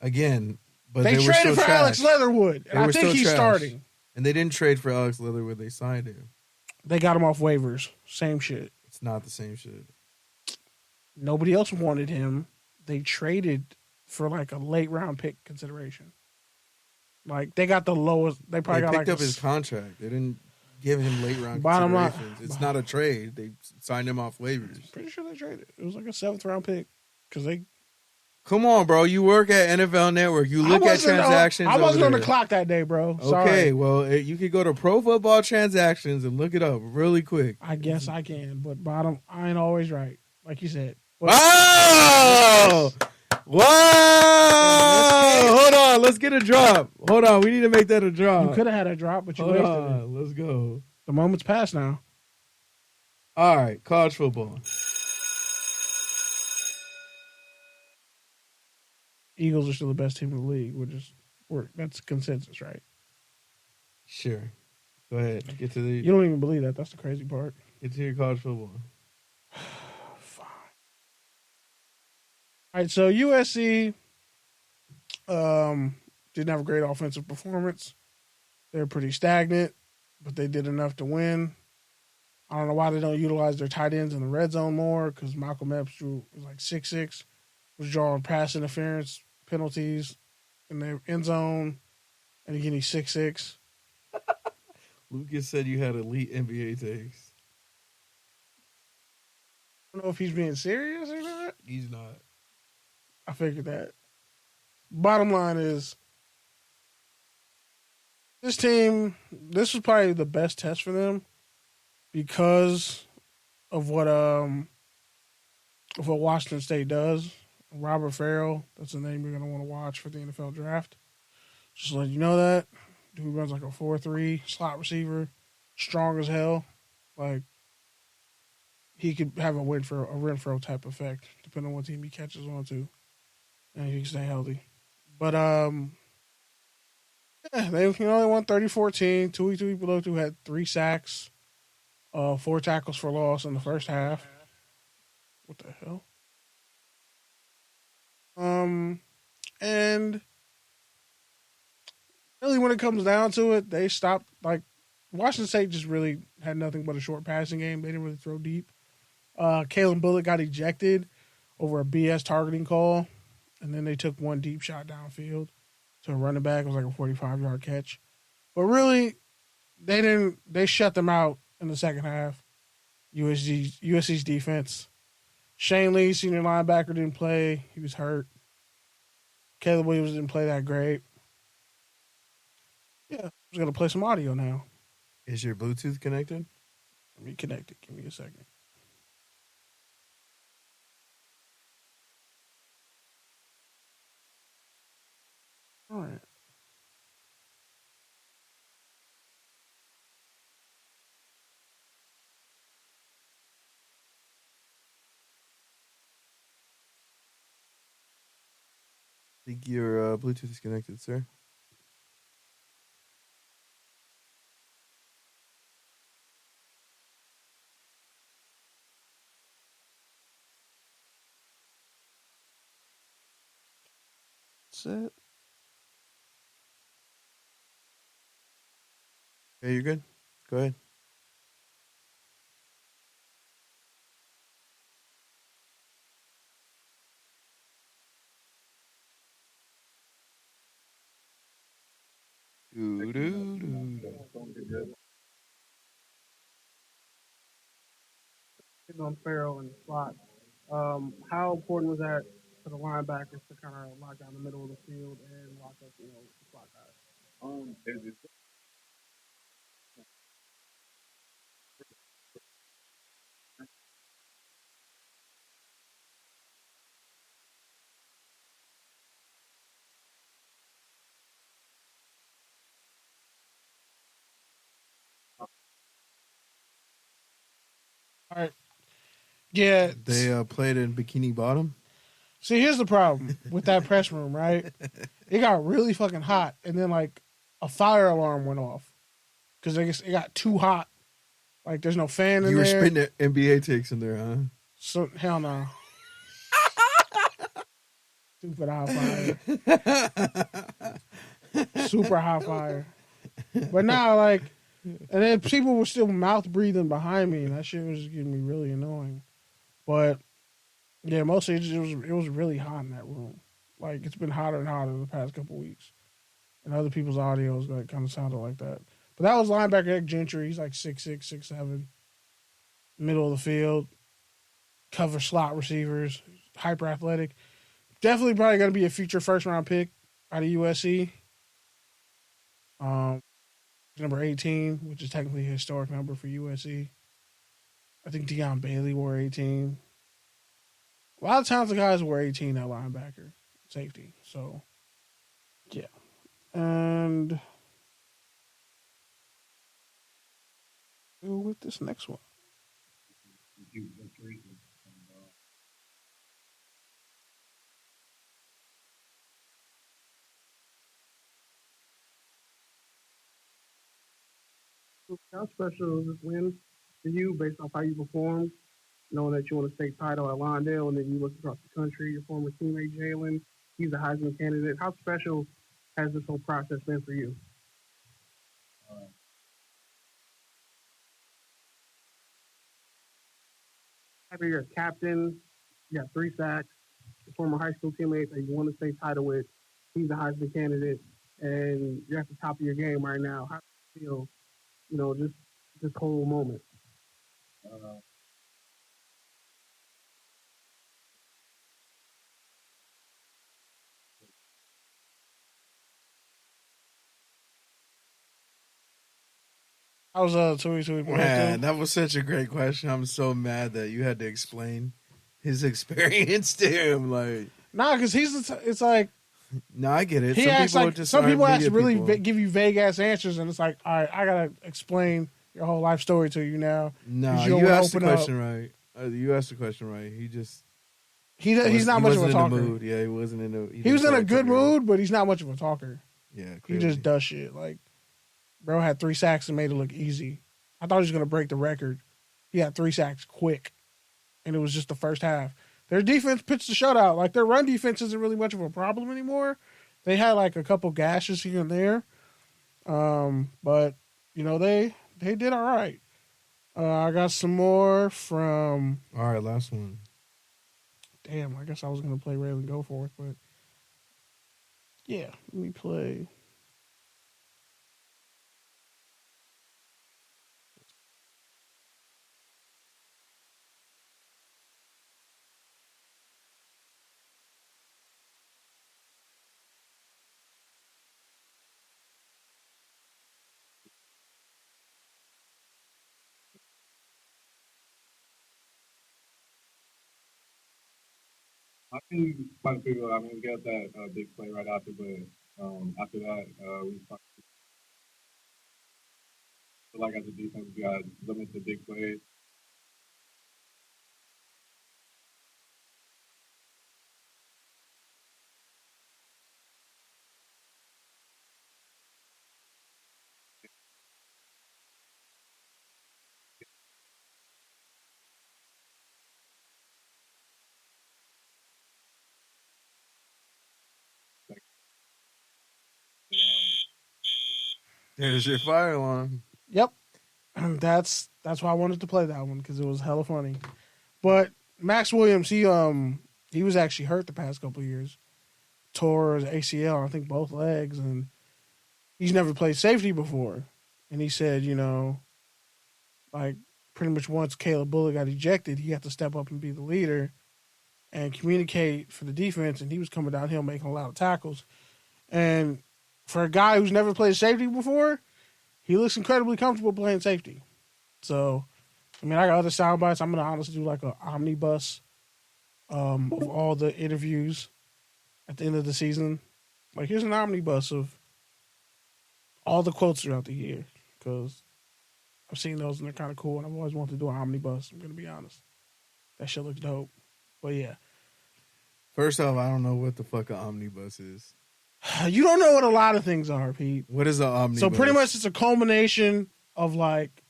Again, but they were traded still for trash. Alex Leatherwood. And I think he's trash. starting. And they didn't trade for Alex Leatherwood. They signed him. They got him off waivers. Same shit. It's not the same shit. Nobody else wanted him. They traded for like a late round pick consideration. Like they got the lowest. They probably got picked like up his contract. They didn't give him late round bottom line. considerations. It's not a trade. They signed him off waivers. Pretty sure they traded. It was like a 7th round pick because they. Come on, bro. You work at NFL Network. You look at transactions. I wasn't on the there. clock that day, bro. Sorry. Okay, well, you could go to Pro Football Transactions and look it up really quick. I guess I can, but I ain't always right, like you said. But, Wow! Wow! Hold on, let's get a drop. Hold on, we need to make that a drop. You could have had a drop, but you Hold wasted on, it. let's go. The moment's passed now. All right, college football. Eagles are still the best team in the league, that's consensus, right? Sure. Go ahead. Get to the. You don't even believe that. That's the crazy part. Get to your college football. Fine. All right, so USC didn't have a great offensive performance. They're pretty stagnant, but they did enough to win. I don't know why they don't utilize their tight ends in the red zone more because Malcolm Epps was like 6'6", was drawing pass interference penalties in the end zone, and again he's 6'6". Lucas said you had elite NBA takes. I don't know if he's being serious or not. He's not. I figured that. Bottom line is, this team, this was probably the best test for them because of what Washington State does. Robert Farrell, that's the name you're going to want to watch for the NFL draft. Just let you know that. Dude runs like a 4-3 slot receiver, strong as hell. Like, he could have a Renfro type effect, depending on what team he catches on to. And he can stay healthy. But, yeah, they only won 30-14. Tuipulotu had 3 sacks, 4 tackles for loss in the first half. What the hell? And really, when it comes down to it, they stopped. Like, Washington State just really had nothing but a short passing game. They didn't really throw deep. Kalen Bullock got ejected over a BS targeting call, and then they took one deep shot downfield to a running back. It was like a 45-yard catch. But really, they shut them out in the second half. USC's defense. Shane Lee, senior linebacker, didn't play. He was hurt. Caleb Williams didn't play that great. Yeah, I'm just going to play some audio now. Is your Bluetooth connected? Let me connect it. Give me a second. All right. I think your Bluetooth is connected, sir. That's it. Okay, you're good. Go ahead. on Farrell in the slot. How important was that for the linebackers to kind of lock down the middle of the field and lock up, the slot guys? All right. Yeah. They played in Bikini Bottom. See, here's the problem with that press room, right? It got really fucking hot, and then like a fire alarm went off because it got too hot. Like there's no fan in You were there. spitting NBA takes in there, huh? So hell no. Stupid hot fire. Super hot fire. But now, like, and then people were still mouth breathing behind me, and that shit was getting me really annoying. But yeah, mostly it was really hot in that room. Like it's been hotter and hotter the past couple weeks, and other people's audios like kind of sounded like that. But that was linebacker Eric Gentry. He's like 6'6", 6'7", middle of the field, cover slot receivers, hyper athletic. Definitely probably going to be a future first round pick out of USC. Number 18, which is technically a historic number for USC. I think Deion Bailey wore 18. A lot of times the guys wear 18 at linebacker, safety. So, yeah. And go with this next one. How special is this win for you based off how you performed, knowing that you won a state title at Lawndale, and then you look across the country, your former teammate Jalen, he's a Heisman candidate. How special has this whole process been for you? You're a captain, you got 3 sacks, your former high school teammate that you won the state title with, he's a Heisman candidate, and you're at the top of your game right now. How do you feel, just this whole moment? I was Tui Man, that was such a great question. I'm so mad that you had to explain his experience to him. Like, nah, because it's like no, I get it. he Some acts people like just some aren't people have media to really people. give you vague ass answers, and it's like, all right, I gotta explain your whole life story to you now. No, 'cause don't you wanna asked the open up. question right. You asked the question right. He just He's not much of a wasn't talker. in the mood. Yeah, he wasn't in the. He was in a didn't good feel like mood, but he's not much of a talker. Yeah, He clearly. just does shit. Like, bro had 3 sacks and made it look easy. I thought he was gonna break the record. He had 3 sacks quick, and it was just the first half. Their defense pitched the shutout. Like their run defense isn't really much of a problem anymore. They had like a couple gashes here and there, but they did all right. I got some more from. All right, last one. Damn, I guess I was gonna play Raylan Go Forth, but yeah, let me play. I think quite a few. I mean, we got that big play right after, but after that, we feel like as a defense, we got limited big plays. There's your fire alarm. Yep, that's why I wanted to play that one because it was hella funny. But Max Williams, he was actually hurt the past couple of years, tore his ACL, I think both legs, and he's never played safety before. And he said, like pretty much once Caleb Bullock got ejected, he had to step up and be the leader and communicate for the defense, and he was coming downhill making a lot of tackles. And for a guy who's never played safety before, he looks incredibly comfortable playing safety. So, I mean, I got other sound bites. I'm going to honestly do like an omnibus of all the interviews at the end of the season. Like, here's an omnibus of all the quotes throughout the year, because I've seen those and they're kind of cool, and I've always wanted to do an omnibus. I'm going to be honest. That shit looks dope. But yeah. First off, I don't know what the fuck an omnibus is. You don't know what a lot of things are, Pete. What is an omnibus? So pretty much it's a culmination of like,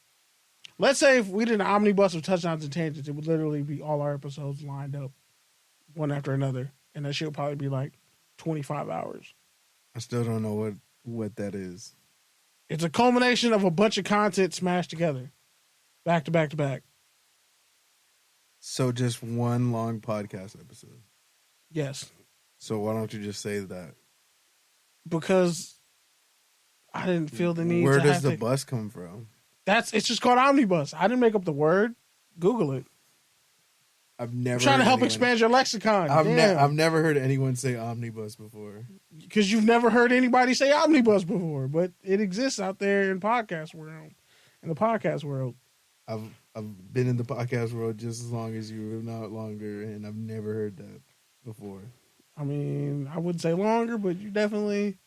let's say if we did an omnibus of touchdowns and tangents, it would literally be all our episodes lined up one after another. And that shit would probably be like 25 hours. I still don't know what that is. It's a culmination of a bunch of content smashed together. Back to back to back. So just one long podcast episode. Yes. So why don't you just say that? Because I didn't feel the need. Where to does have the to, bus come from? It's just called omnibus. I didn't make up the word. Google it. I've never. I'm trying to help anyone, expand your lexicon. I've never heard anyone say omnibus before. Because you've never heard anybody say omnibus before, but it exists out there in podcast world. In the podcast world, I've been in the podcast world just as long as you, if not longer, and I've never heard that before. I mean, I wouldn't say longer, but you definitely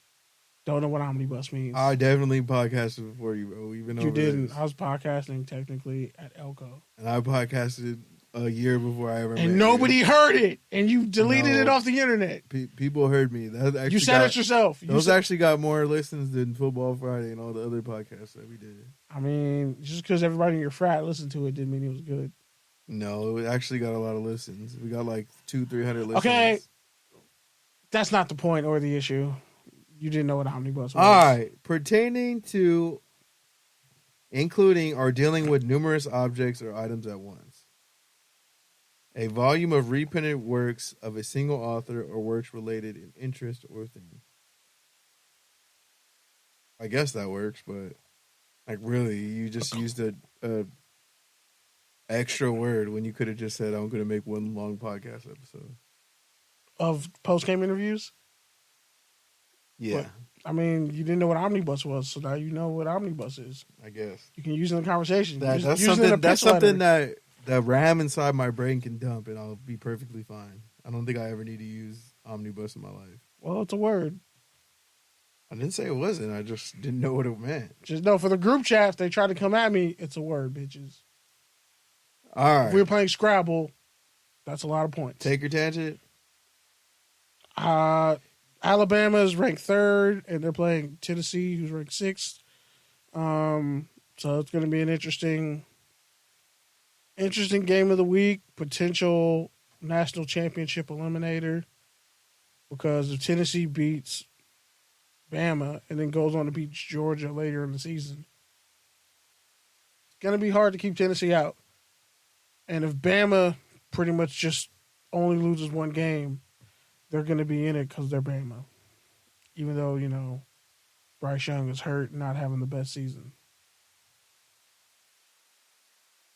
don't know what omnibus means. I definitely podcasted before you, bro. Even You over didn't. this. I was podcasting technically at Elko. And I podcasted a year before I ever met And nobody you. heard it, and you deleted it off the internet. People heard me. That actually You said it yourself. Those actually got more listens than Football Friday and all the other podcasts that we did. I mean, just because everybody in your frat listened to it didn't mean it was good. No, it actually got a lot of listens. We got like 200-300 listens. Okay. That's not the point or the issue. You didn't know what omnibus was. All right. Pertaining to including or dealing with numerous objects or items at once. A volume of reprinted works of a single author or works related in interest or theme. I guess that works, but like really, you just used a extra word when you could have just said, I'm going to make one long podcast episode. Of post-game interviews? Yeah. But, I mean, you didn't know what omnibus was, so now you know what omnibus is. I guess. You can use it in the conversation. That's use something, it in a that's pitch something letter. that RAM inside my brain can dump, and I'll be perfectly fine. I don't think I ever need to use omnibus in my life. Well, it's a word. I didn't say it wasn't. I just didn't know what it meant. Just know for the group chats, they try to come at me. It's a word, bitches. All right. If we're playing Scrabble, that's a lot of points. Take your tangent. Alabama is ranked 3rd, and they're playing Tennessee, who's ranked 6th. So it's going to be an interesting game of the week. Potential national championship eliminator. Because if Tennessee beats Bama and then goes on to beat Georgia later in the season, it's going to be hard to keep Tennessee out. And if Bama pretty much just only loses one game, they're going to be in it because they're Bama. Even though, you know, Bryce Young is hurt and not having the best season.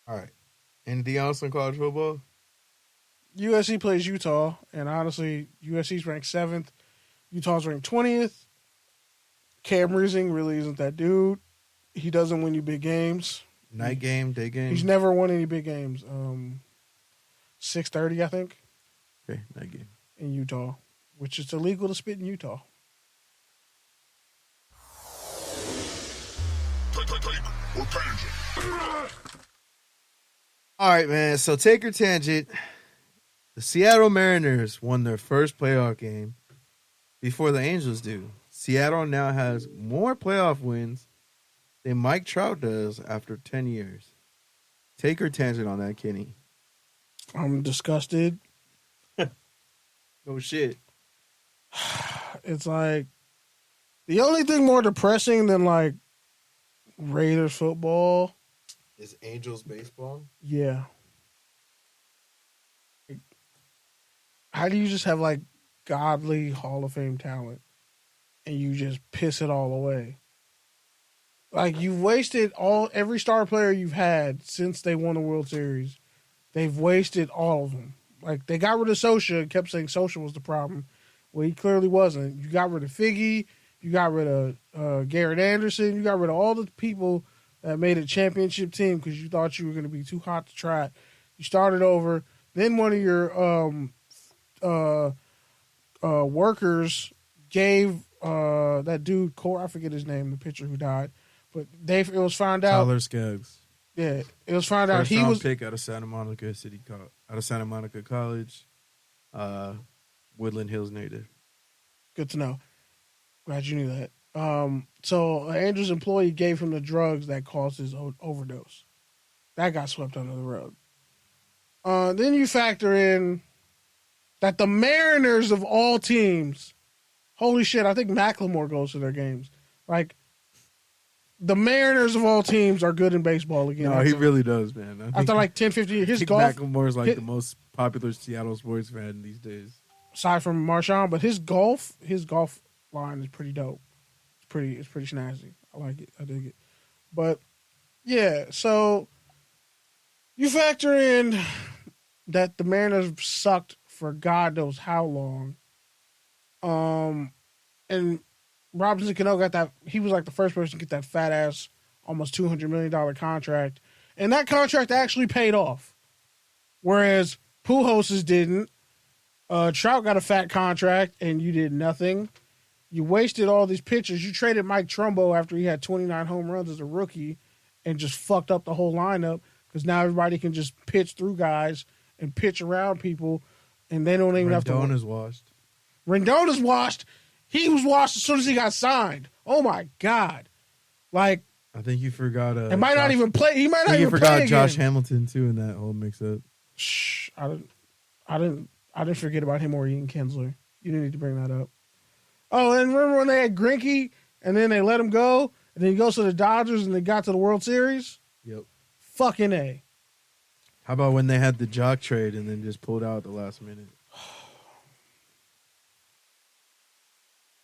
All right. Anything else on college football? USC plays Utah, and honestly, USC's ranked 7th. Utah's ranked 20th. Cam Rising really isn't that dude. He doesn't win you big games. Night game, day game? He's never won any big games. 6:30, I think. Okay, night game. In Utah, which is illegal to spit in Utah. All right, man. So take your tangent. The Seattle Mariners won their first playoff game before the Angels do. Seattle now has more playoff wins than Mike Trout does after 10 years. Take your tangent on that, Kenny. I'm disgusted. Oh, shit. It's like the only thing more depressing than like Raiders football Is Angels baseball? Yeah. How do you just have like godly Hall of Fame talent and you just piss it all away? Like, you've wasted every star player you've had since they won the World Series. They've wasted all of them. Like, they got rid of Socha and kept saying Socha was the problem. Well, he clearly wasn't. You got rid of Figgy. You got rid of Garrett Anderson. You got rid of all the people that made a championship team because you thought you were going to be too hot to try. You started over. Then one of your workers gave that dude, I forget his name, the pitcher who died, but it was found out. Tyler Skaggs. Yeah, it was found out he was pick out of Santa Monica College, Woodland Hills native. Good to know. Glad you knew that. So Andrews' employee gave him the drugs that caused his overdose. That got swept under the rug. Then you factor in that the Mariners of all teams, holy shit, I think Macklemore goes to their games. Like, the Mariners of all teams are good in baseball again. No, he really does, man. After like 10, 15 years, his golf. Macklemore is like the most popular Seattle sports fan these days. Aside from Marshawn, but his golf line is pretty dope. It's pretty snazzy. I like it. I dig it. But yeah, so you factor in that the Mariners sucked for God knows how long. And Robinson Cano got that. He was like the first person to get that fat ass, almost $200 million contract, and that contract actually paid off. Whereas Pujols didn't. Trout got a fat contract, and you did nothing. You wasted all these pitchers. You traded Mike Trumbo after he had 29 home runs as a rookie, and just fucked up the whole lineup because now everybody can just pitch through guys and pitch around people, and they don't even have to. Rendon is washed. Rendon is washed. He was washed as soon as he got signed. Oh my God! Like, I think you forgot. He might not even play. He might not even play again. You forgot Josh Hamilton too in that whole mix-up. Shh! I didn't forget about him or Ian Kinsler. You didn't need to bring that up. Oh, and remember when they had Greinke and then they let him go, and then he goes to the Dodgers and they got to the World Series? Yep. Fucking A. How about when they had the Jock trade and then just pulled out at the last minute?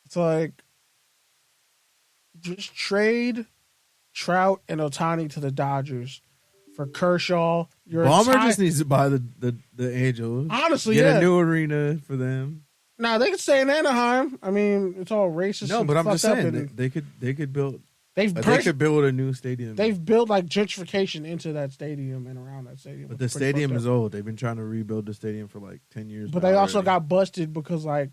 It's like, just trade Trout and Ohtani to the Dodgers for Kershaw. Ballmer just needs to buy the Angels. Honestly, get a new arena for them. Now they could stay in Anaheim. I mean, it's all racist. No, but I'm just saying they could build. They could build a new stadium. They've built like gentrification into that stadium and around that stadium. But the stadium is old. They've been trying to rebuild the stadium for like 10 years. But they also got busted because like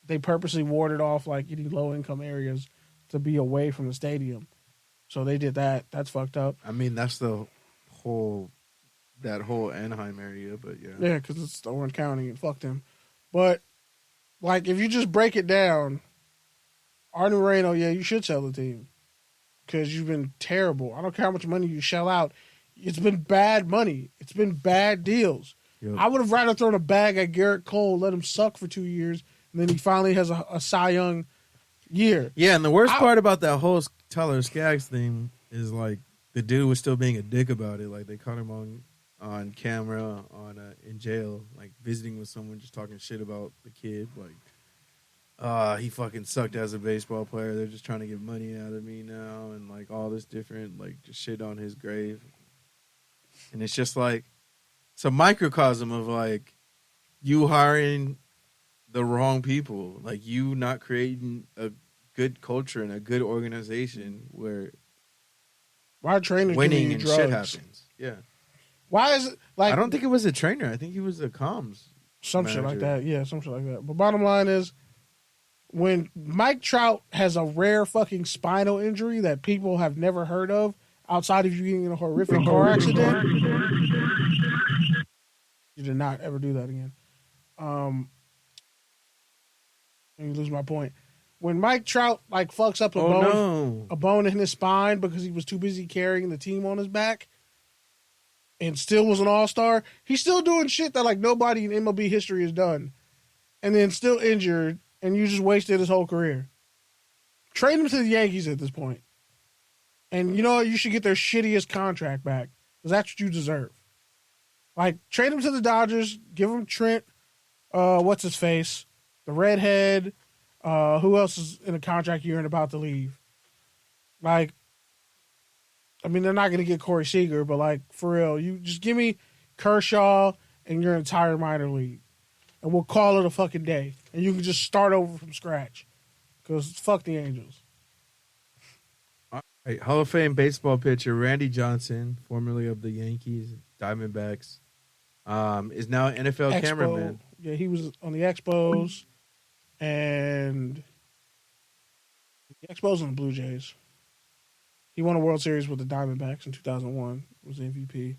they purposely warded off like any low income areas to be away from the stadium. So they did that. That's fucked up. I mean, that's that whole Anaheim area. But yeah, yeah, because it's Orange County and fuck them. But like, if you just break it down, Artie Moreno, yeah, you should sell the team because you've been terrible. I don't care how much money you shell out. It's been bad money. It's been bad deals. Yep. I would have rather thrown a bag at Garrett Cole, let him suck for 2 years, and then he finally has a Cy Young year. Yeah, and the worst part about that whole Tyler Skaggs thing is like the dude was still being a dick about it. Like they caught him on camera in jail, like visiting with someone, just talking shit about the kid. Like, he fucking sucked as a baseball player. They're just trying to get money out of me now, and like all this different, like just shit on his grave. And it's just like it's a microcosm of like you hiring the wrong people, like you not creating a good culture and a good organization where trainers winning and drugs. Shit happens. Yeah. Why is it like? I don't think it was a trainer. I think he was a comms. Some manager. shit like that. Yeah, some shit like that. But bottom line is, when Mike Trout has a rare fucking spinal injury that people have never heard of outside of you getting in a horrific car accident, you did not ever do that again. And you lose my point. When Mike Trout like fucks up a bone in his spine because he was too busy carrying the team on his back and still was an all-star, he's still doing shit that like nobody in MLB history has done, and then still injured, and you just wasted his whole career. Trade him to the Yankees at this point. And you know what? You should get their shittiest contract back because that's what you deserve. Like, trade him to the Dodgers, give him Trent, what's his face, the redhead, who else is in a contract year and about to leave? Like, I mean, they're not going to get Corey Seager, but like for real, you just give me Kershaw and your entire minor league, and we'll call it a fucking day, and you can just start over from scratch. Because fuck the Angels. All right, Hall of Fame baseball pitcher Randy Johnson, formerly of the Yankees, Diamondbacks, is now an NFL cameraman. Yeah, he was on the Expos and the Expos and the Blue Jays. He won a World Series with the Diamondbacks in 2001. Was MVP.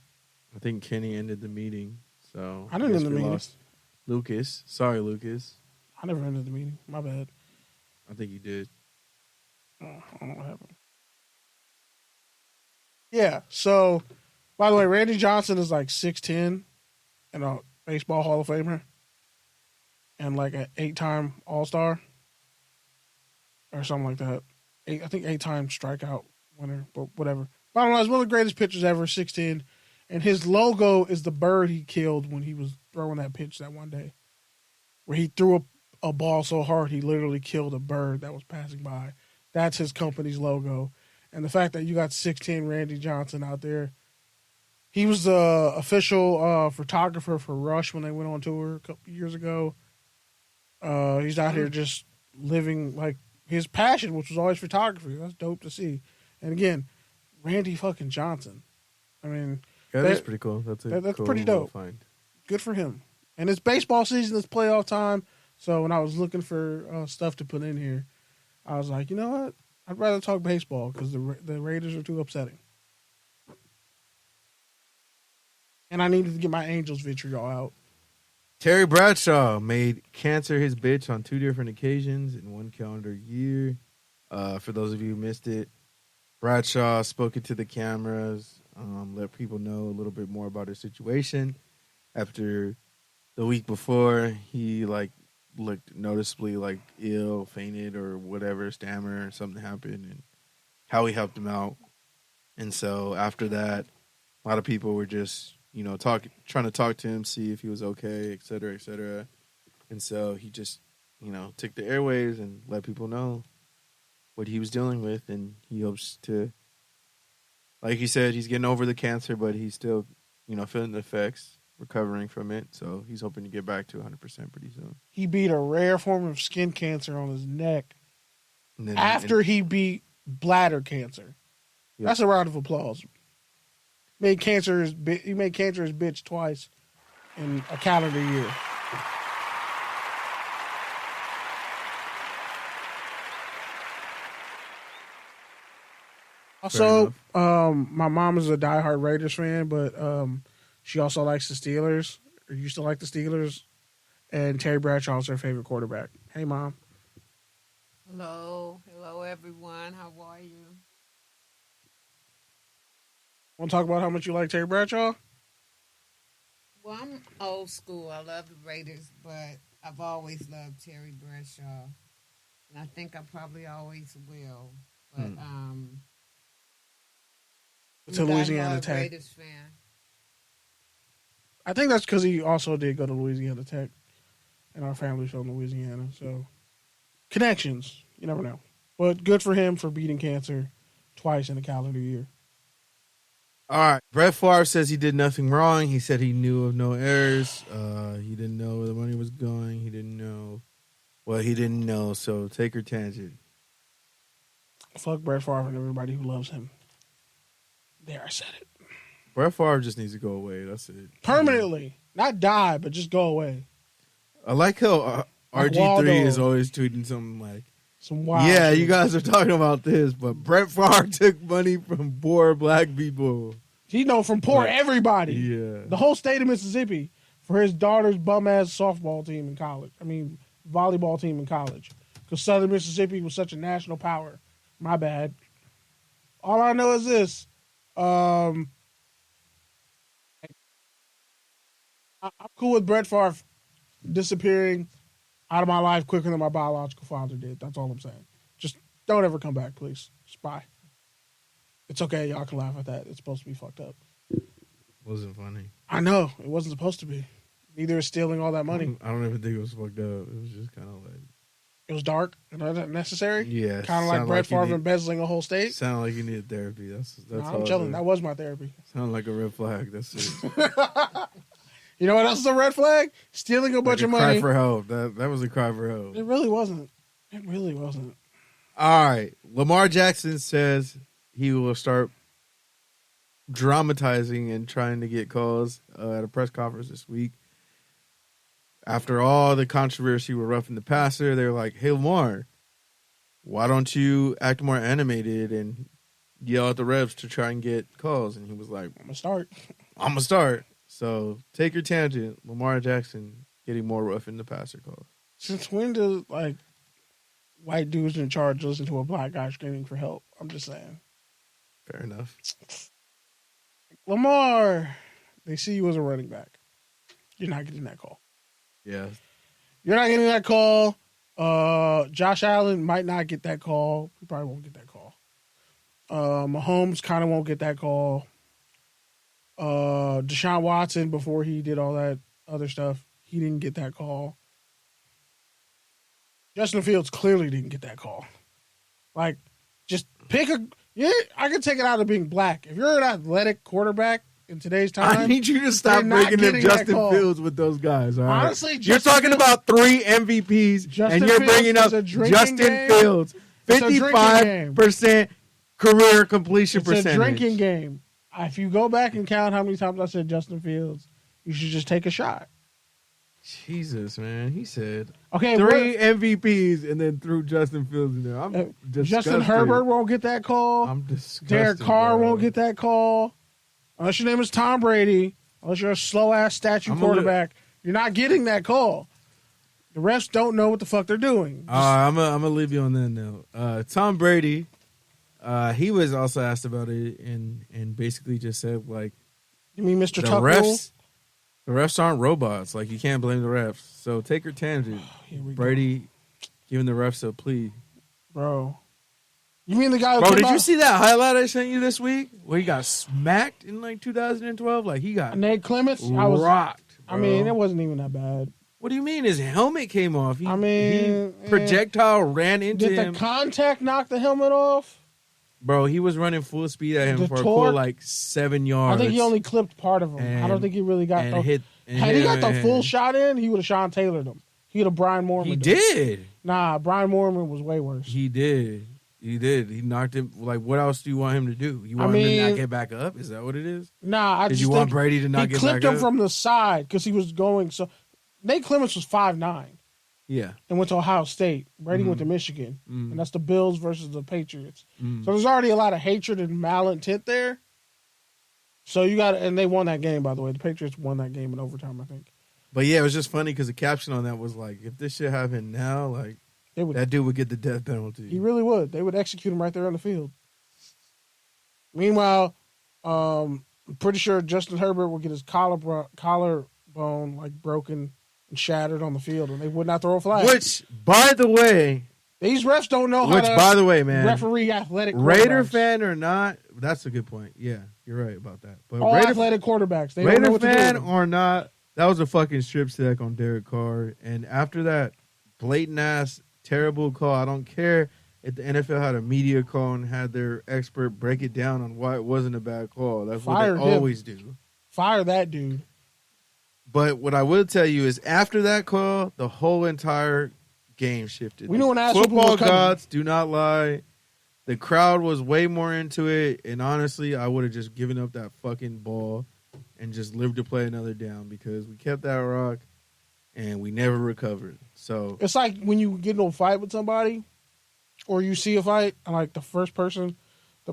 I think Kenny ended the meeting. So I didn't end the we meeting. lost Lucas. Sorry, Lucas. I never ended the meeting. My bad. I think you did. Oh, I don't know what happened. Yeah, so, by the way, Randy Johnson is like 6'10" and a baseball Hall of Famer and like an 8-time All-Star or something like that. I think 8-time strikeout winner, but whatever. Bottom line, he's one of the greatest pitchers ever, 6'10", and his logo is the bird he killed when he was throwing that pitch that one day, where he threw a ball so hard he literally killed a bird that was passing by. That's his company's logo. And the fact that you got 6'10" Randy Johnson out there, he was the official photographer for Rush when they went on tour a couple years ago. He's out here just living like his passion, which was always photography. That's dope to see. And again, Randy fucking Johnson. I mean, that's pretty cool. That's cool pretty dope. Find. Good for him. And it's baseball season. It's playoff time. So when I was looking for stuff to put in here, I was like, you know what? I'd rather talk baseball because the Raiders are too upsetting. And I needed to get my Angels vitriol out. Terry Bradshaw made cancer his bitch on 2 different occasions in 1 calendar year. For those of you who missed it, Bradshaw spoke into the cameras, let people know a little bit more about his situation. After the week before, he looked noticeably ill, fainted or whatever, stammer, or something happened, and how he helped him out. And so after that, a lot of people were just, trying to talk to him, see if he was okay, et cetera, et cetera. And so he just, took the airwaves and let people know what he was dealing with. And he hopes to, like he said, he's getting over the cancer, but he's still, feeling the effects, recovering from it. So he's hoping to get back to 100% pretty soon. He beat a rare form of skin cancer on his neck after he beat bladder cancer. Yep. That's a round of applause. He made cancer his bitch twice in a calendar year. Also, my mom is a diehard Raiders fan, but she also likes the Steelers, or used to like the Steelers, and Terry Bradshaw is her favorite quarterback. Hey, Mom. Hello. Hello, everyone. How are you? Want to talk about how much you like Terry Bradshaw? Well, I'm old school. I love the Raiders, but I've always loved Terry Bradshaw. And I think I probably always will. But, it's a Louisiana Tech. Raiders fan. I think that's because he also did go to Louisiana Tech, and our family's from Louisiana. So, connections. You never know. But good for him for beating cancer twice in a calendar year. All right. Brett Favre says he did nothing wrong. He said he knew of no errors. He didn't know where the money was going. He didn't know what he didn't know. So take your tangent. Fuck Brett Favre and everybody who loves him. There, I said it. Brett Favre just needs to go away. That's it. Permanently. Not die, but just go away. I like how RG3 is always tweeting something like, some wild shit. You guys are talking about this, but Brett Favre took money from poor black people. He from poor everybody. Yeah. The whole state of Mississippi for his daughter's bum-ass softball team in college. Volleyball team in college. Because Southern Mississippi was such a national power. My bad. All I know is this. I'm cool with Brett Favre disappearing out of my life quicker than my biological father did. That's all I'm saying. Just don't ever come back, please. Just bye. It's okay. Y'all can laugh at that. It's supposed to be fucked up. Wasn't funny. I know. It wasn't supposed to be. Neither is stealing all that money. I don't even think it was fucked up. It was just kind of like... It was dark and unnecessary. Yeah, Kind of like Brett Favre embezzling a whole state. Sound like you needed therapy. That's I'm chilling. That was my therapy. Sound like a red flag. That's it. You know what else is a red flag? Stealing a bunch of money. Cry for help. That was a cry for help. It really wasn't. It really wasn't. All right. Lamar Jackson says he will start dramatizing and trying to get calls at a press conference this week. After all the controversy with roughing the passer, they're like, hey, Lamar, why don't you act more animated and yell at the refs to try and get calls? And he was like, I'm going to start. So take your tangent. Lamar Jackson getting more roughing the passer calls. Since when do, like, white dudes in charge listen to a black guy screaming for help? I'm just saying. Fair enough. Lamar, they see you as a running back. You're not getting that call. Yeah. You're not getting that call. Josh Allen might not get that call. He probably won't get that call. Mahomes kind of won't get that call. Deshaun Watson, before he did all that other stuff, he didn't get that call. Justin Fields clearly didn't get that call. Like, just pick a... Yeah, I can take it out of being black. If you're an athletic quarterback in today's time... I need you to stop making up Justin Fields with those guys, all right? Honestly, you're talking about 3 MVPs, and you're bringing up Justin Fields. 55% career completion percentage. It's a drinking game. If you go back and count how many times I said Justin Fields, you should just take a shot. Jesus, man. He said 3 MVPs and then threw Justin Fields in there. I'm disgusted. Justin Herbert won't get that call. I'm disgusted. Derek Carr won't get that call. Unless your name is Tom Brady. Unless you're a slow-ass statue quarterback. You're not getting that call. The refs don't know what the fuck they're doing. I'm going to leave you on that note. Tom Brady, he was also asked about it and basically just said, like... You mean Mr. The refs? The refs aren't robots. Like, you can't blame the refs. So take your tangent. Brady giving the refs a plea. Bro. You mean the guy who Bro, did you see that highlight I sent you this week? Where he got smacked in, like, 2012? Like, he got Nate Clements? rocked, bro. I mean, it wasn't even that bad. What do you mean? His helmet came off. He projectile ran into him. Did the contact knock the helmet off? Bro, he was running full speed at him for a cool, like, 7 yards. I think he only clipped part of him. I don't think he really got the... Had he got the full shot in, he would have Sean Taylored him. He would have Brian Moorman. He did. Nah, Brian Moorman was way worse. He did. He knocked him. Like, what else do you want him to do? You want him to not get back up? Is that what it is? Nah, Did you want Brady to not get back up? He clipped him from the side because he was going... So Nate Clements was 5'9". Yeah. And went to Ohio State. Brady went to Michigan. And that's the Bills versus the Patriots. So there's already a lot of hatred and malintent there. So you got, and they won that game, by the way. The Patriots won that game in overtime, I think. But yeah, it was just funny because the caption on that was like, if this shit happened now, like, that dude would get the death penalty. He really would. They would execute him right there on the field. Meanwhile, I'm pretty sure Justin Herbert would get his collarbone like broken and shattered on the field, and they would not throw a flag. Which, by the way, these refs don't know how to. By the way, man, referee athletic. Raider fan or not, that's a good point. Yeah, you're right about that. But all athletic quarterbers, they Raider don't know what fan to do. or not, that was a fucking strip sack on Derek Carr, and after that blatant ass terrible call, I don't care if the NFL had a media call and had their expert break it down on why it wasn't a bad call. That's what they always do. Fire that dude. But what I will tell you is after that call, the whole entire game shifted. We knew an ass football gods do not lie. The crowd was way more into it, and honestly, I would have just given up that fucking ball and just lived to play another down because we kept that rock and we never recovered. So it's like when you get into a fight with somebody, or you see a fight, and like the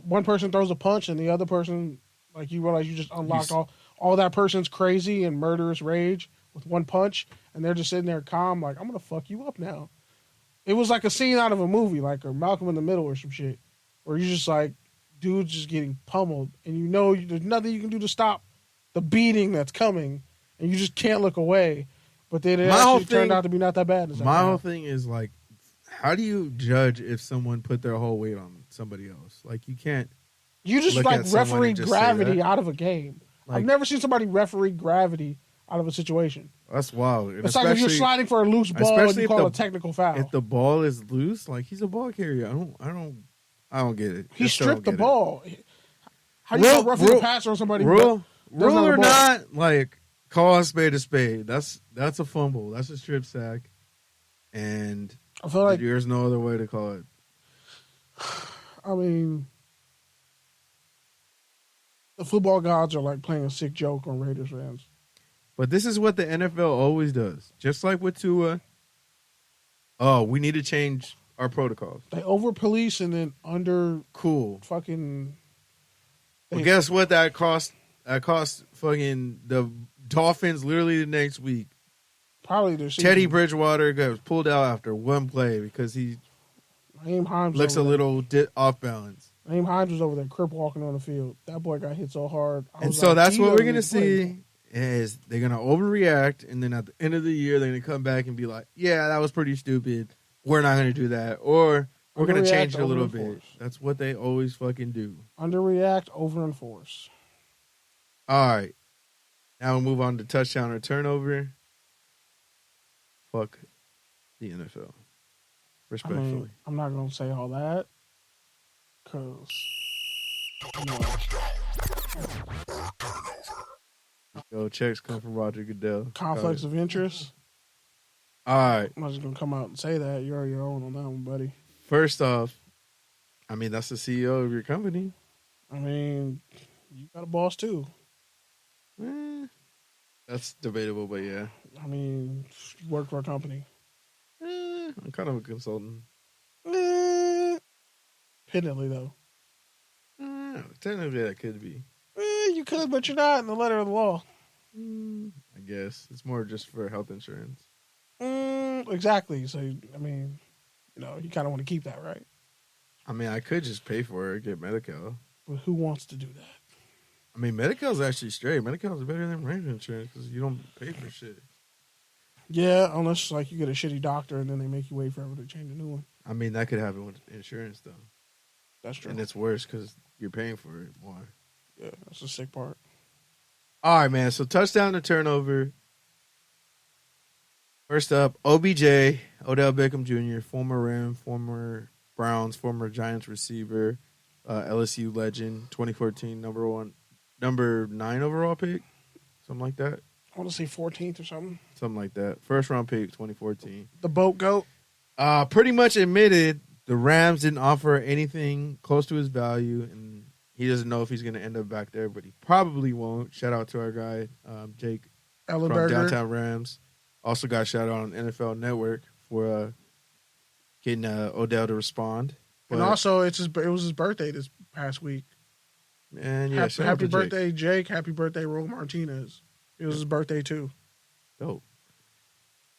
one person throws a punch, and the other person, like you realize you just unlocked all that person's crazy and murderous rage with one punch, and they're just sitting there calm, like, I'm gonna fuck you up now. It was like a scene out of a movie, like or Malcolm in the Middle or some shit, where you're just like, dude's just getting pummeled, and you know there's nothing you can do to stop the beating that's coming, and you just can't look away. But then it actually turned out to be not that bad. My whole thing is like, how do you judge if someone put their whole weight on somebody else? Like, you can't. You just like referee gravity out of a game. Like, I've never seen somebody referee gravity out of a situation. That's wild. And It's like if you're sliding for a loose ball and you call a technical foul. If the ball is loose, like he's a ball carrier. I don't get it. He stripped the it. ball. How do you call roughing the passer on somebody? Rule or not, like call a spade a spade. That's a fumble. That's a strip sack. And I feel like there's no other way to call it. I mean, the football gods are like playing a sick joke on Raiders fans. But this is what the NFL always does. Just like with Tua. Oh, we need to change our protocols. They over police and then under fucking. Well, guess what? That cost fucking the Dolphins literally the next week. Probably their season. Teddy Bridgewater got pulled out after one play because he looks a little off balance. Naeem Hines was over there crip walking on the field. That boy got hit so hard. And so that's what we're gonna see is they're gonna overreact, and then at the end of the year they're gonna come back and be like, "Yeah, that was pretty stupid. We're not gonna do that," or we're gonna change it a little bit. That's what they always fucking do. Underreact, over-enforce. All right, now we'll move on to touchdown or turnover. Fuck the NFL. Respectfully. I mean, I'm not going to say all that. Because. Yo, checks come from Roger Goodell. Conflicts of interest. All right. I'm not just going to come out and say that. You're your own on that one, buddy. First off, I mean, that's the CEO of your company. I mean, you got a boss too. That's debatable, but yeah. I mean, you work for a company. I'm kind of a consultant. Pendantly, though. Technically, that could be. You could, but you're not in the letter of the law. I guess. It's more just for health insurance. Exactly. So, I mean, you kind of want to keep that, right? I mean, I could just pay for it, get Medi-Cal. But who wants to do that? I mean, Medi-Cal's actually straight. Medi-Cal's better than rent insurance because you don't pay for shit. Yeah, unless like you get a shitty doctor and then they make you wait forever to change a new one. I mean, that could happen with insurance, though. That's true. And it's worse because you're paying for it more. Yeah, that's the sick part. All right, man. So touchdown to turnover. First up, OBJ, Odell Beckham Jr., former Ram, former Browns, former Giants receiver, LSU legend, 2014 number 9 overall pick, something like that. I want to say 14th or something. Something like that. First round pick, 2014. The boat goat. Pretty much admitted the Rams didn't offer anything close to his value, and he doesn't know if he's going to end up back there, but he probably won't. Shout out to our guy, Jake Ellenberger. from Downtown Rams. Also got shout out on NFL Network for getting Odell to respond. But, and also, it was his birthday this past week. And yeah, happy birthday, Jake. Happy birthday, Rhule Martinez. It was his birthday, too. Dope.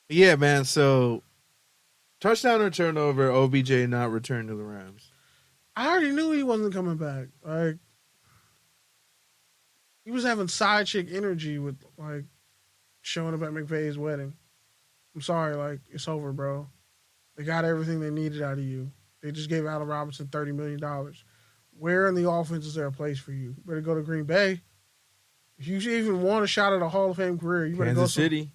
Yeah, man. So, touchdown or turnover, OBJ not return to the Rams. I already knew he wasn't coming back. Like, he was having side chick energy with, like, showing up at McVay's wedding. I'm sorry, like, it's over, bro. They got everything they needed out of you. They just gave Allen Robinson $30 million. Where in the offense is there a place for you? You better go to Green Bay. If you even want a shot at a Hall of Fame career, you better go to Kansas City.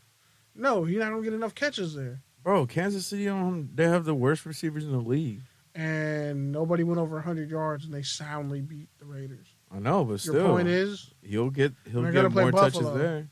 No, you're not going to get enough catches there. Bro, Kansas City, they have the worst receivers in the league. And nobody went over 100 yards, and they soundly beat the Raiders. I know, but still. Your point is? He'll get more touches there.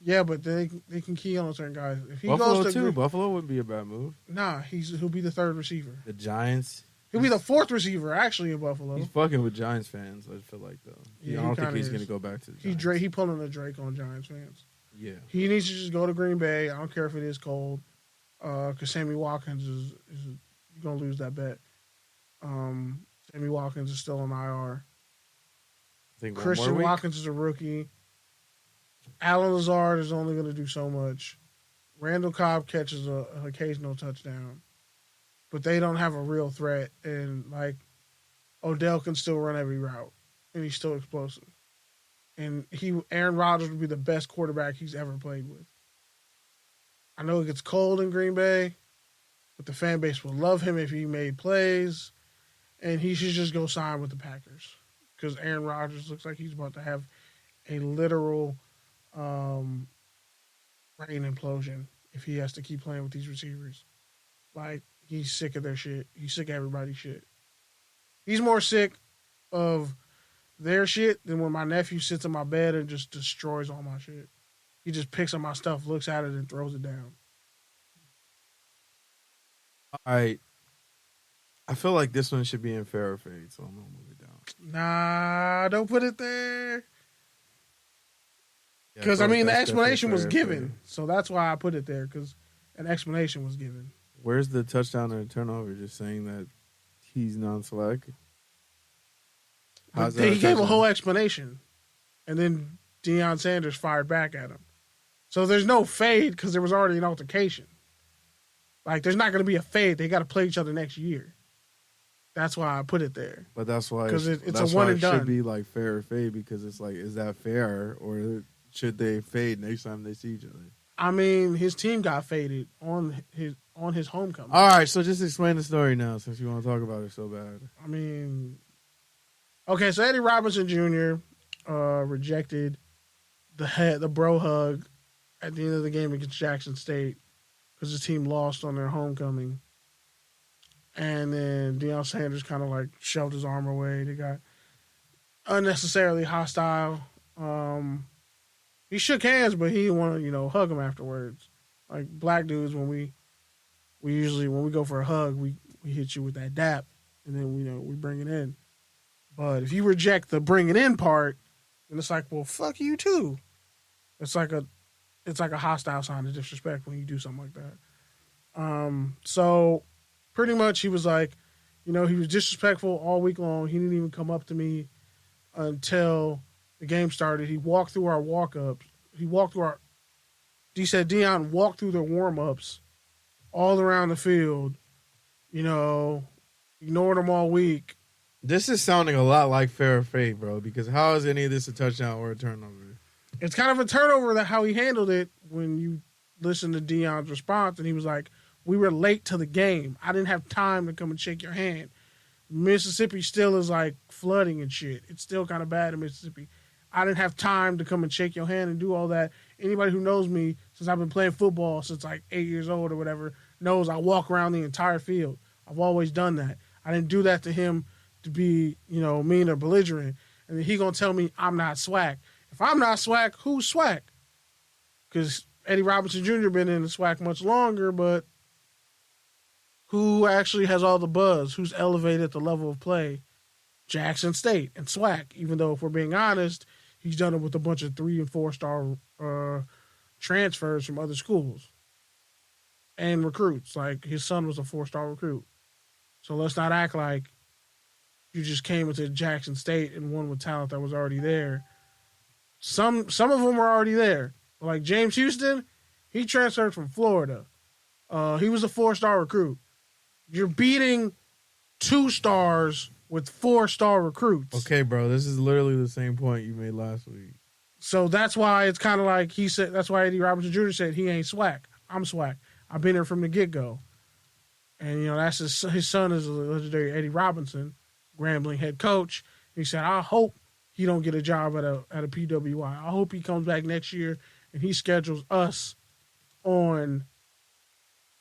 Yeah, but they can key on certain guys. If he Buffalo, goes to too. Buffalo wouldn't be a bad move. Nah, he'll be the third receiver. The Giants. He'll be the fourth receiver, actually, in Buffalo. He's fucking with Giants fans, I feel like, though. Yeah, I don't think he's going to go back to the Giants. He pulling a Drake on Giants fans. Yeah. He needs to just go to Green Bay. I don't care if it is cold. Because Sammy Watkins is you're going to lose that bet. Sammy Watkins is still on IR. I think Christian Watkins is a rookie. Alan Lazard is only going to do so much. Randall Cobb catches an occasional touchdown. But they don't have a real threat. And, like, Odell can still run every route. And he's still explosive. And Aaron Rodgers would be the best quarterback he's ever played with. I know it gets cold in Green Bay, but the fan base will love him if he made plays. And he should just go sign with the Packers. Because Aaron Rodgers looks like he's about to have a literal brain implosion if he has to keep playing with these receivers. Like, he's sick of their shit. He's sick of everybody's shit. He's more sick of their shit than when my nephew sits in my bed and just destroys all my shit. He just picks up my stuff, looks at it, and throws it down. All right. I feel like this one should be in fair or fade, so I'm going to move it down. Nah, don't put it there. Yeah, Because, feel I like mean, the that's explanation was definitely fair or given. fade. So that's why I put it there, because an explanation was given. Where's the touchdown and turnover? Just saying that he's non-select? How's that He gave a touchdown? whole explanation. And then Deion Sanders fired back at him. So there's no fade because there was already an altercation. Like, there's not going to be a fade. They got to play each other next year. That's why I put it there. But that's why 'Cause it's that's a one why and it done. should be like fair or fade, because it's like, is that fair, or should they fade next time they see each other? I mean, his team got faded on his homecoming. All right, so just explain the story now, since you want to talk about it so bad. I mean, okay, so Eddie Robinson Jr. Rejected the bro hug at the end of the game against Jackson State because his team lost on their homecoming. And then Deion Sanders kind of like shoved his arm away. They got unnecessarily hostile. He shook hands, but he didn't want to, hug him afterwards. Like black dudes, when we usually, when we go for a hug, we hit you with that dap, and then we bring it in. But if you reject the bring it in part, then it's like, well, fuck you too. It's like a hostile sign of disrespect when you do something like that. So pretty much he was like, he was disrespectful all week long. He didn't even come up to me until the game started. He walked through our walk-ups. He said Deion walked through the warm-ups all around the field, ignored them all week. This is sounding a lot like fair or fade, bro, because how is any of this a touchdown or a turnover? It's kind of a turnover that how he handled it when you listen to Deion's response, and he was like, we were late to the game. I didn't have time to come and shake your hand. Mississippi still is like flooding and shit. It's still kind of bad in Mississippi. I didn't have time to come and shake your hand and do all that. Anybody who knows me since I've been playing football since like 8 years old or whatever knows I walk around the entire field. I've always done that. I didn't do that to him to be, mean or belligerent. And then he gonna tell me I'm not swag. If I'm not swag, who's swag? Because Eddie Robinson Jr. been in the swag much longer, but who actually has all the buzz? Who's elevated the level of play? Jackson State and swag. Even though, if we're being honest, he's done it with a bunch of 3- and 4-star transfers from other schools and recruits. Like, his son was a 4-star recruit. So let's not act like you just came into Jackson State and won with talent that was already there. Some of them were already there. Like James Houston, he transferred from Florida. He was a 4-star recruit. You're beating 2 stars with 4-star recruits. Okay, bro, this is literally the same point you made last week. So that's why it's kind of like he said, that's why Eddie Robinson Jr. said he ain't swag. I'm swag. I've been here from the get-go. And, that's his son is a legendary Eddie Robinson, Grambling head coach. He said, I hope he don't get a job at a PWI. I hope he comes back next year and he schedules us on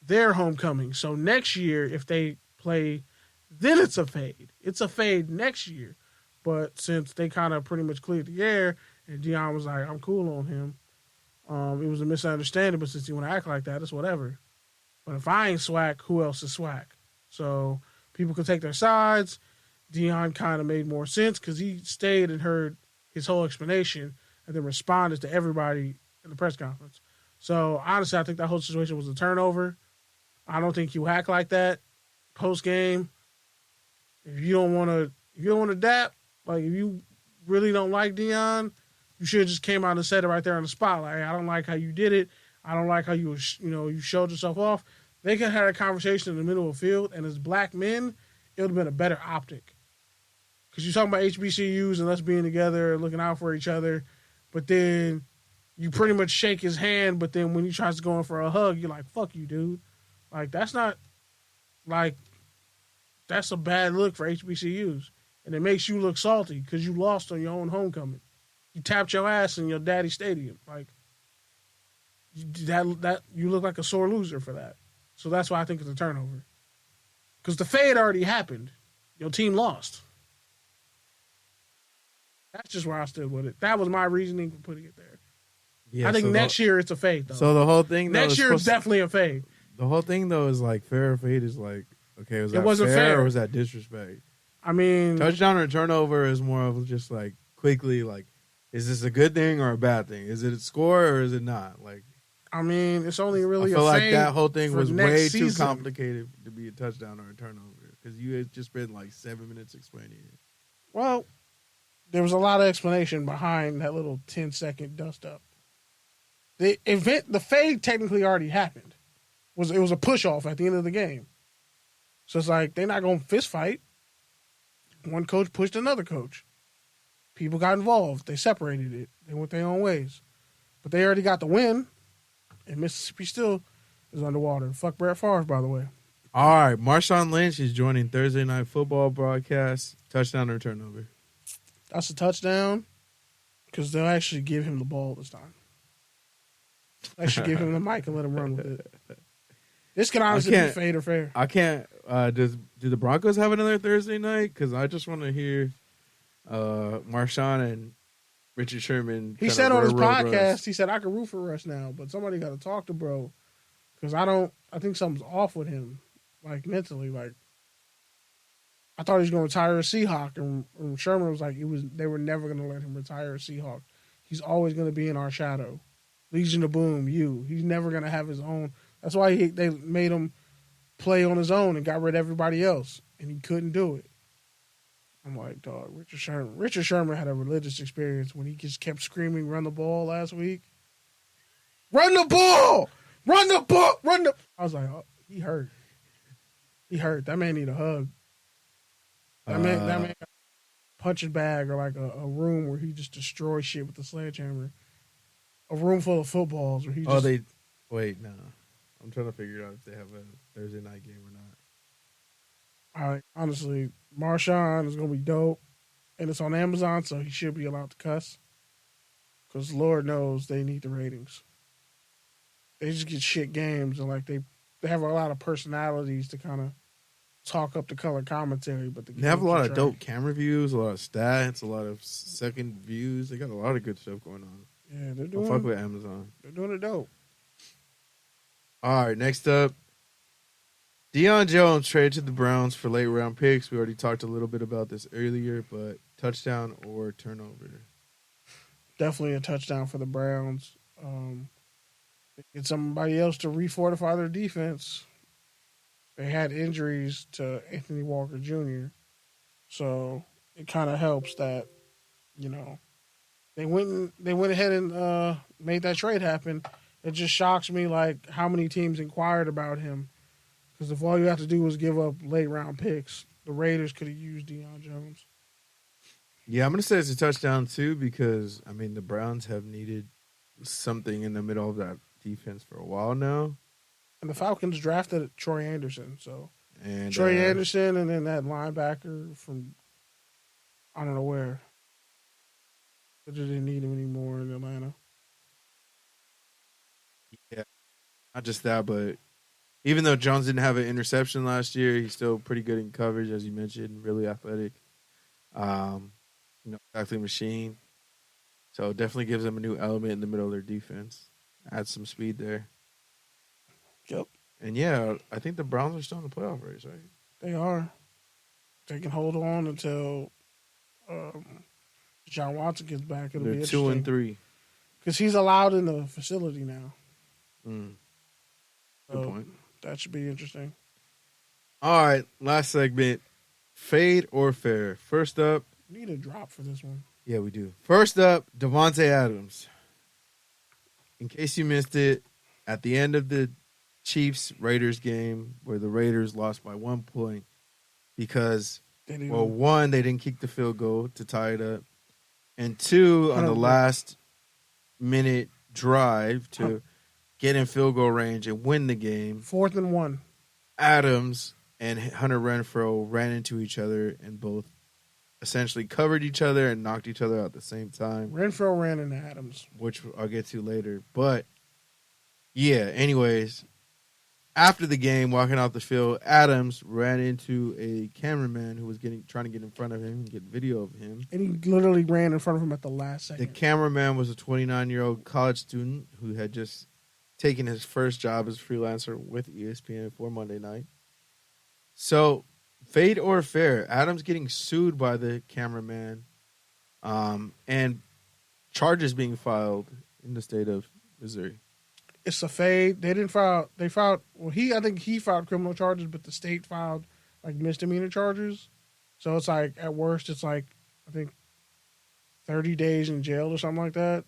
their homecoming. So next year, if they play, then it's a fade. It's a fade next year. But since they kind of pretty much cleared the air and Deion was like, I'm cool on him, it was a misunderstanding, but since you want to act like that, it's whatever. But if I ain't swag, who else is swag? So people can take their sides. Deion kind of made more sense because he stayed and heard his whole explanation and then responded to everybody in the press conference. So honestly, I think that whole situation was a turnover. I don't think you act like that post game. If you don't want to dap, like if you really don't like Deion, you should have just came out and said it right there on the spot. Like, hey, I don't like how you did it. I don't like how you showed yourself off. They could have had a conversation in the middle of the field, and as black men, it would have been a better optic. Because you're talking about HBCUs and us being together, looking out for each other, but then you pretty much shake his hand, but then when he tries to go in for a hug, you're like, fuck you, dude. Like, that's a bad look for HBCUs. And it makes you look salty because you lost on your own homecoming. You tapped your ass in your daddy's stadium. Like, that you look like a sore loser for that. So that's why I think it's a turnover. Because the fade already happened. Your team lost. That's just where I stood with it. That was my reasoning for putting it there. Yeah, I think so next year it's a fade, though. So the whole thing, though, next year it's definitely a fade. The whole thing, though, is like fair or fade is like, okay, was that wasn't fair. or was that disrespect? I mean, touchdown or turnover is more of just like quickly, like, is this a good thing or a bad thing? Is it a score or is it not? Like, I mean, it's only really I feel a like fade that whole thing was next way season. too complicated to be a touchdown or a turnover because you had just spent like 7 minutes explaining it. Well, there was a lot of explanation behind that little 10-second dust up. The fade technically already happened. It was a push off at the end of the game. So it's like they're not going to fist fight. One coach pushed another coach. People got involved. They separated it. They went their own ways. But they already got the win. And Mississippi still is underwater. Fuck Brett Favre, by the way. All right, Marshawn Lynch is joining Thursday Night Football broadcast. Touchdown or turnover? That's a touchdown because they'll actually give him the ball this time. They should give him the mic and let him run with it. This can honestly be fade or fair. I can't. Do the Broncos have another Thursday night? Because I just want to hear Marshawn and Richard Sherman. He said on his podcast, he said, I can root for Russ now, but somebody got to talk to bro. Because I think something's off with him, like mentally. Like, I thought he was going to retire a Seahawk, and Sherman was like, they were never going to let him retire a Seahawk. He's always going to be in our shadow. Legion of Boom, he's never going to have his own. That's why they made him play on his own and got rid of everybody else, and he couldn't do it. I'm like, dog, Richard Sherman had a religious experience when he just kept screaming, run the ball last week. Run the ball! Run the ball! Run the... I was like, oh, he hurt. He hurt. That man need a hug. That man got a punching bag or like a room where he just destroys shit with the sledgehammer. A room full of footballs where he just... Wait, no. I'm trying to figure out if they have a Thursday night game or not. All right, honestly, Marshawn is going to be dope. And it's on Amazon, so he should be allowed to cuss. Because Lord knows they need the ratings. They just get shit games, and like they have a lot of personalities to kind of talk up the color commentary. But they have a lot of dope camera views, a lot of stats, a lot of second views. They got a lot of good stuff going on. Yeah, they're doing. Fuck with Amazon. They're doing it dope. All right, next up, Deion Jones traded to the Browns for late round picks. We already talked a little bit about this earlier, but touchdown or turnover? Definitely a touchdown for the Browns. Get somebody else to refortify their defense. They had injuries to Anthony Walker Jr., so it kind of helps that, they went ahead and made that trade happen. It just shocks me, like, how many teams inquired about him. Because if all you have to do was give up late-round picks, the Raiders could have used Deion Jones. Yeah, I'm going to say it's a touchdown, too, because, the Browns have needed something in the middle of that defense for a while now. And the Falcons drafted Troy Anderson, so... And Troy Anderson and then that linebacker from I don't know where. They just didn't need him anymore in Atlanta. Yeah, not just that, but even though Jones didn't have an interception last year, he's still pretty good in coverage, as you mentioned, really athletic. Tackling machine. So it definitely gives them a new element in the middle of their defense. Adds some speed there. Yep. And yeah, I think the Browns are still in the playoff race, right? They are. They can hold on until John Watson gets back. It'll be interesting. 2-3. Because he's allowed in the facility now. Good point. That should be interesting. All right, last segment. Fade or fair? First up. We need a drop for this one. Yeah, we do. First up, Devontae Adams. In case you missed it, at the end of the Chiefs-Raiders game where the Raiders lost by 1 point because, one, they didn't kick the field goal to tie it up, and two, on the last minute drive to get in field goal range and win the game. 4th and 1. Adams and Hunter Renfrow ran into each other and both essentially covered each other and knocked each other out at the same time. Renfrow ran into Adams. Which I'll get to later. But Yeah, anyways, after the game, walking out the field, Adams ran into a cameraman who was trying to get in front of him and get video of him. And he literally ran in front of him at the last The second. cameraman was a 29-year-old college student who had just taken his first job as a freelancer with ESPN for Monday Night. So, fade or fair, Adams getting sued by the cameraman, and charges being filed in the state of Missouri. It's a fade. They didn't file. They filed. Well, I think he filed criminal charges, but the state filed like misdemeanor charges. So it's like at worst, it's like I think 30 days in jail or something like that.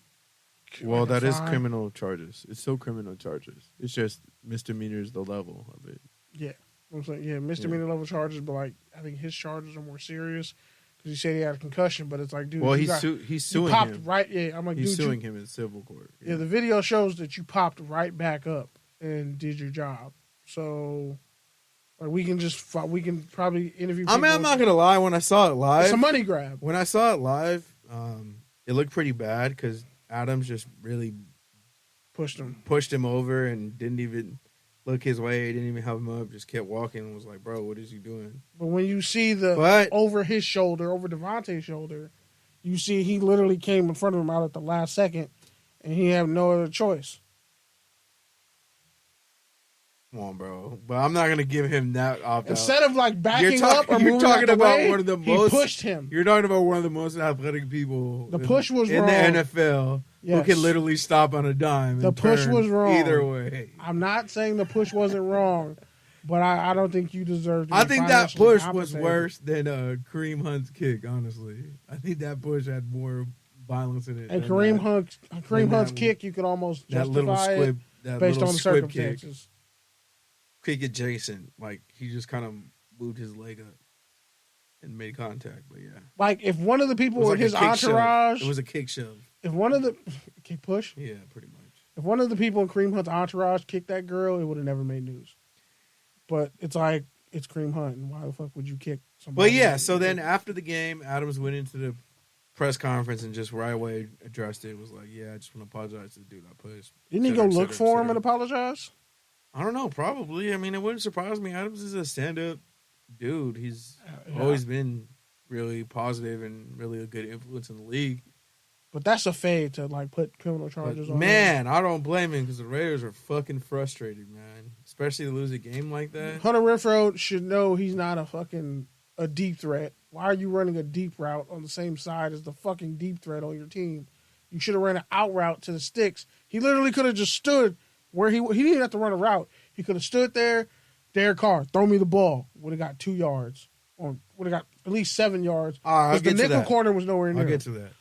Well, Like a that is fine. criminal charges. It's still criminal charges. It's just misdemeanor is the level of it. Yeah, I'm saying misdemeanor level charges, but like I think his charges are more serious because he said he had a concussion. But it's like, dude, Well, you he's suing popped him. right. Yeah, I'm like, He's dude, suing him in civil court. Yeah, the video shows that you popped right back up and did your job. So, like, we can probably interview. I mean, people. I'm not gonna lie. When I saw it live, It's a money grab. When I saw it live, it looked pretty bad because Adams just really Pushed him over and didn't even look his way. Didn't even help him up. Just kept walking and was like, "Bro, what is he doing?" But when you see over his shoulder, over Devontae's shoulder, you see he literally came in front of him out at the last second, and he had no other choice. Come on, bro. But I'm not gonna give him that opt out. Instead of like backing up or you're moving talking out the about way, one of the he most. pushed him. You're talking about one of the most athletic people. The push was in wrong. the NFL. Who Yes. can literally stop on a dime. The and push turn was wrong. Either way. I'm not saying the push wasn't wrong, but I don't think you deserve to be I think that financially push was compensated. worse than Kareem Hunt's kick. Honestly, I think that push had more violence in it. And than Kareem than Hunt's that- kick, you could almost that little justify squib, it that based little on the squib kick. circumstances. Kick adjacent, like he just kind of moved his leg up and made contact. But yeah, Like if one of the it people was in like his a kick shove. entourage, It was a kick shove. if one of the kick push, Yeah, pretty much. if one of the people in Kareem Hunt's entourage kicked that girl, it would have never made news. But it's like it's Kareem Hunt, and why the fuck would you kick somebody? But yeah, so then after the game, Adams went into the press conference and just right away addressed it. Was like, "Yeah, I just want to apologize to the dude I pushed." Didn't he et go cetera, look et for him cetera. and apologize? I don't know. Probably. I mean, it wouldn't surprise me. Adams is a stand-up dude. He's Yeah. always been really positive and really a good influence in the league. But that's a fade to like put criminal But charges on. man, I don't blame him because the Raiders are fucking frustrated, man. Especially to lose a game like that. Hunter Renfrow should know he's not a deep threat. Why are you running a deep route on the same side as the fucking deep threat on your team? You should have ran an out route to the sticks. He literally could have just stood where he didn't even have to run a route. He could have stood there. Derek Carr, throw me the ball. Would have got 2 yards. Or would have got at least 7 yards. All right, I'll Because the get to nickel that. corner was nowhere near. I'll get to that.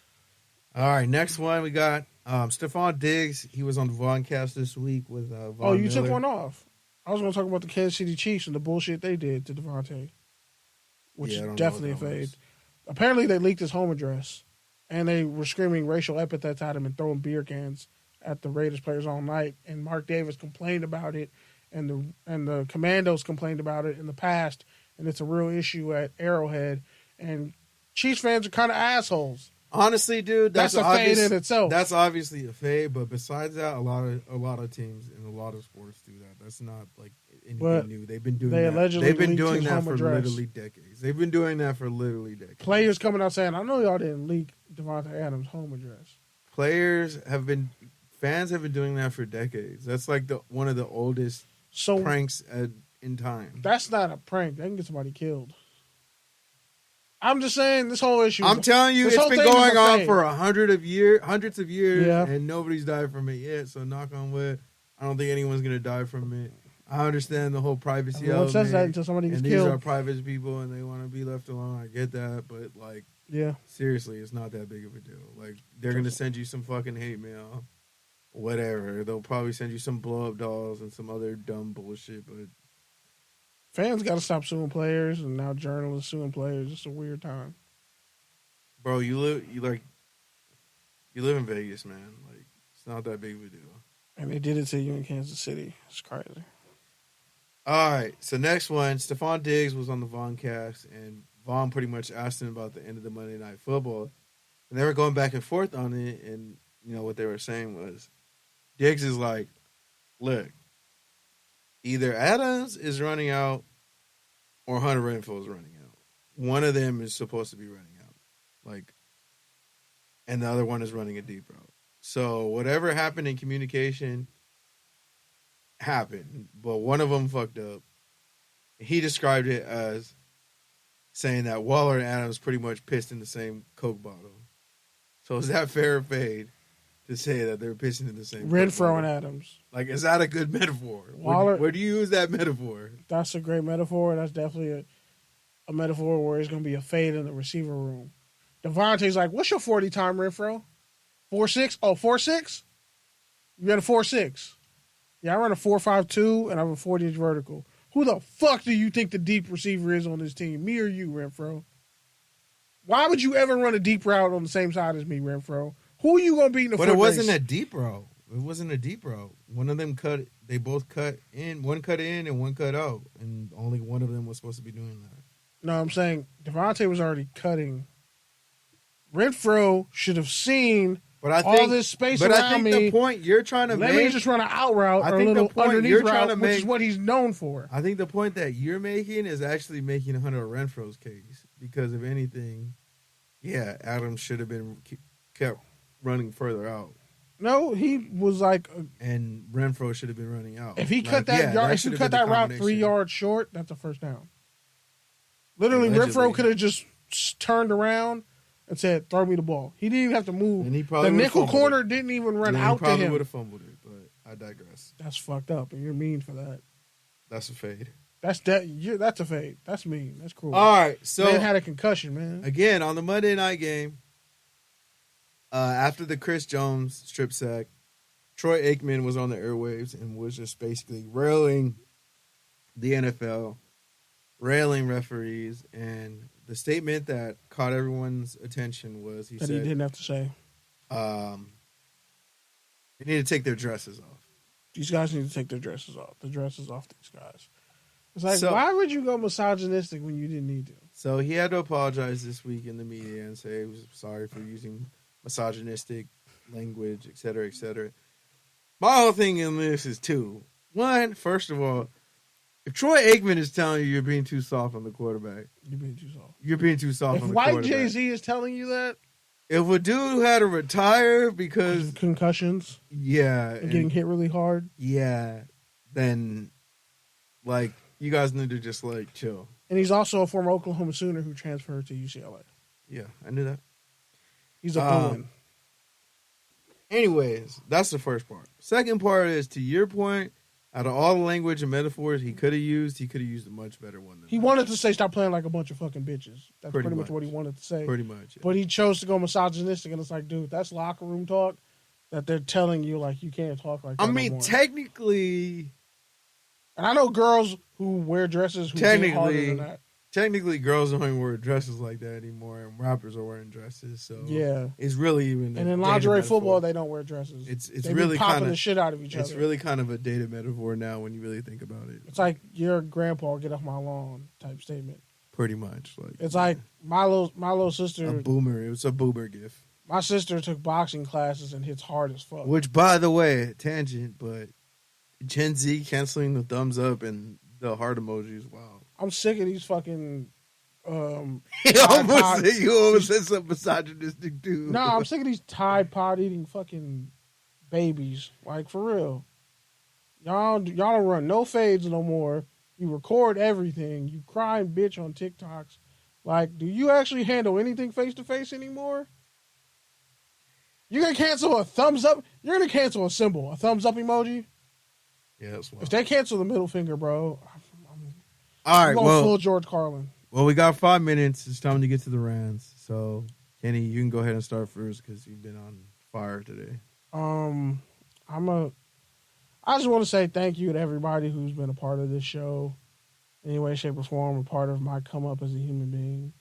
All right, next one we got Stephon Diggs. He was on the Voncast this week with Von Oh, you took Miller. one off. I was going to talk about the Kansas City Chiefs and the bullshit they did to Devontae, which Yeah, I is don't know definitely a what that fade. was. Apparently, they leaked his home address, and they were screaming racial epithets at him and throwing beer cans at the Raiders players all night. And Mark Davis complained about it, and the Commandos complained about it in the past, and it's a real issue at Arrowhead. And Chiefs fans are kind of assholes. Honestly, dude, That's a fade in itself. That's obviously a fade, but besides that, a lot of teams and a lot of sports do that. That's not like anything But new. They've been doing they that. allegedly They've been leaked doing his that home for address. literally decades. They've been doing that for literally decades. Players coming out saying, "I know y'all didn't leak Devontae Adams' home address." Fans have been doing that for decades. That's like one of the oldest So pranks in time. that's not a prank. They can get somebody killed. I'm just saying this whole issue. I'm telling you, this it's whole been thing is going a on fade. for hundreds of years, Yeah. and nobody's died from it yet. So knock on wood, I don't think anyone's gonna die from it. I understand the whole privacy Everyone says that element, until somebody gets and killed. these are private people, and they want to be left alone. I get that, but like, Yeah. seriously, it's not that big of a deal. Like, they're gonna send you some fucking hate mail, whatever. They'll probably send you some blow up dolls and some other dumb bullshit, but. Fans got to stop suing players, and now journalists suing players. It's a weird time. Bro, you live in Vegas, man. Like, it's not that big of a deal. And they did it to you in Kansas City. It's crazy. All right, so next one, Stephon Diggs was on the Voncast, and Von pretty much asked him about the end of the Monday Night Football, and they were going back and forth on it, and you know what they were saying was, Diggs is like, look, either Adams is running out or Hunter Renfrow is running out. One of them is supposed to be running out. Like, and the other one is running a deep route. So whatever happened in communication happened, but one of them fucked up. He described it as saying that Waller and Adams pretty much pissed in the same Coke bottle. So is that fair or fade to say that they're pissing in the same Renfrow and Adams. Like, is that a good metaphor? Waller, where do you use that metaphor? That's a great metaphor. That's definitely a metaphor where it's going to be a fade in the receiver room. Devontae's like, what's your 40 time, Renfrow? 4.6? Oh, 4.6? You got a 4.6. Yeah, I run a 4.52 and I have a 40-inch vertical. Who the fuck do you think the deep receiver is on this team? Me or you, Renfrow? Why would you ever run a deep route on the same side as me, Renfrow? Who are you going to beat in the But foot it wasn't race? a deep route. It wasn't a deep route. One of them cut. They both cut in. One cut in and one cut out. And only one of them was supposed to be doing that. No, I'm saying Devontae was already cutting. Renfrow should have seen all this space around me. But I think the point you're trying to Let make. me just run an out route I or a think the little point underneath you're trying route, to which is make- what he's known for. I think the point that you're making is actually making Hunter Renfrow's case. Because if anything, yeah, Adams should have been kept running further out. No, he was like, And Renfrow should have been running out. if he cut that yard, if should he have cut been that the route combination. 3 yards short, that's a first down. Literally, Allegedly. Renfrow could have just turned around and said, "Throw me the ball." He didn't even have to move. And he The probably would've nickel fumbled corner it. didn't even run Yeah, out he to probably him. would have fumbled it, but I digress. That's fucked up, and you're mean for that. That's a fade. That's a fade. That's mean. That's cruel. All right, so Man had a concussion, man. again on the Monday night game, after the Chris Jones strip sack, Troy Aikman was on the airwaves and was just basically railing the NFL, railing referees, and the statement that caught everyone's attention was he That said he didn't have to say. they need to take their dresses off. These guys need to take their dresses off. The dresses off these guys. It's like, So- why would you go misogynistic when you didn't need to? So he had to apologize this week in the media and say he was sorry for using misogynistic language, et cetera, et cetera. My whole thing in this is two. One, first of all, if Troy Aikman is telling you you're being too soft on the quarterback, You're being too soft. you're being too soft If on the white quarterback. Jay-Z is telling you that, If a dude had to retire because because, of concussions yeah, and getting hit really hard, yeah, then, like, you guys need to just, like, chill. and he's also a former Oklahoma Sooner who transferred to UCLA. Yeah, I knew that. He's a villain. Anyways, that's the first part. Second part is, to your point, out of all the language and metaphors he could have used a much better one than He that. wanted to say stop playing like a bunch of fucking bitches. That's Pretty pretty much much. what he wanted to say. Pretty much. Yeah. But he chose to go misogynistic, and it's like, dude, that's locker room talk that they're telling you, like, you can't talk like that I no mean, more. technically, And I know girls who wear dresses who get harder than that. girls don't even wear dresses like that anymore, and rappers are wearing dresses. So Yeah. it's really even. And a in dated lingerie metaphor. football, they don't wear dresses. It's they really be popping kind the of shit out of each It's other. really kind of a dated metaphor now when you really think about it. It's like your grandpa get off my lawn type statement. Pretty much like It's like my little a sister. boomer. It was a boomer gift. My sister took boxing classes and hits hard as fuck. Which, by the way, tangent, but Gen Z canceling the thumbs up and the heart emojis. Wow. I'm sick of these fucking. You Pod- almost said something misogynistic too. No, I'm sick of these Tide Pod eating fucking babies. Like, for real. Y'all don't run no fades no more. You record everything. You crying bitch on TikToks. Like, do you actually handle anything face to face anymore? You're gonna cancel a thumbs up. You're gonna cancel a symbol, a thumbs up emoji. Yeah, that's wild. If they cancel the middle finger, bro, All I'm right, going well, full George Carlin. we got 5 minutes. It's time to get to the rants. So, Kenny, you can go ahead and start first because you've been on fire today. I just want to say thank you to everybody who's been a part of this show, in any way, shape, or form, a part of my come up as a human being.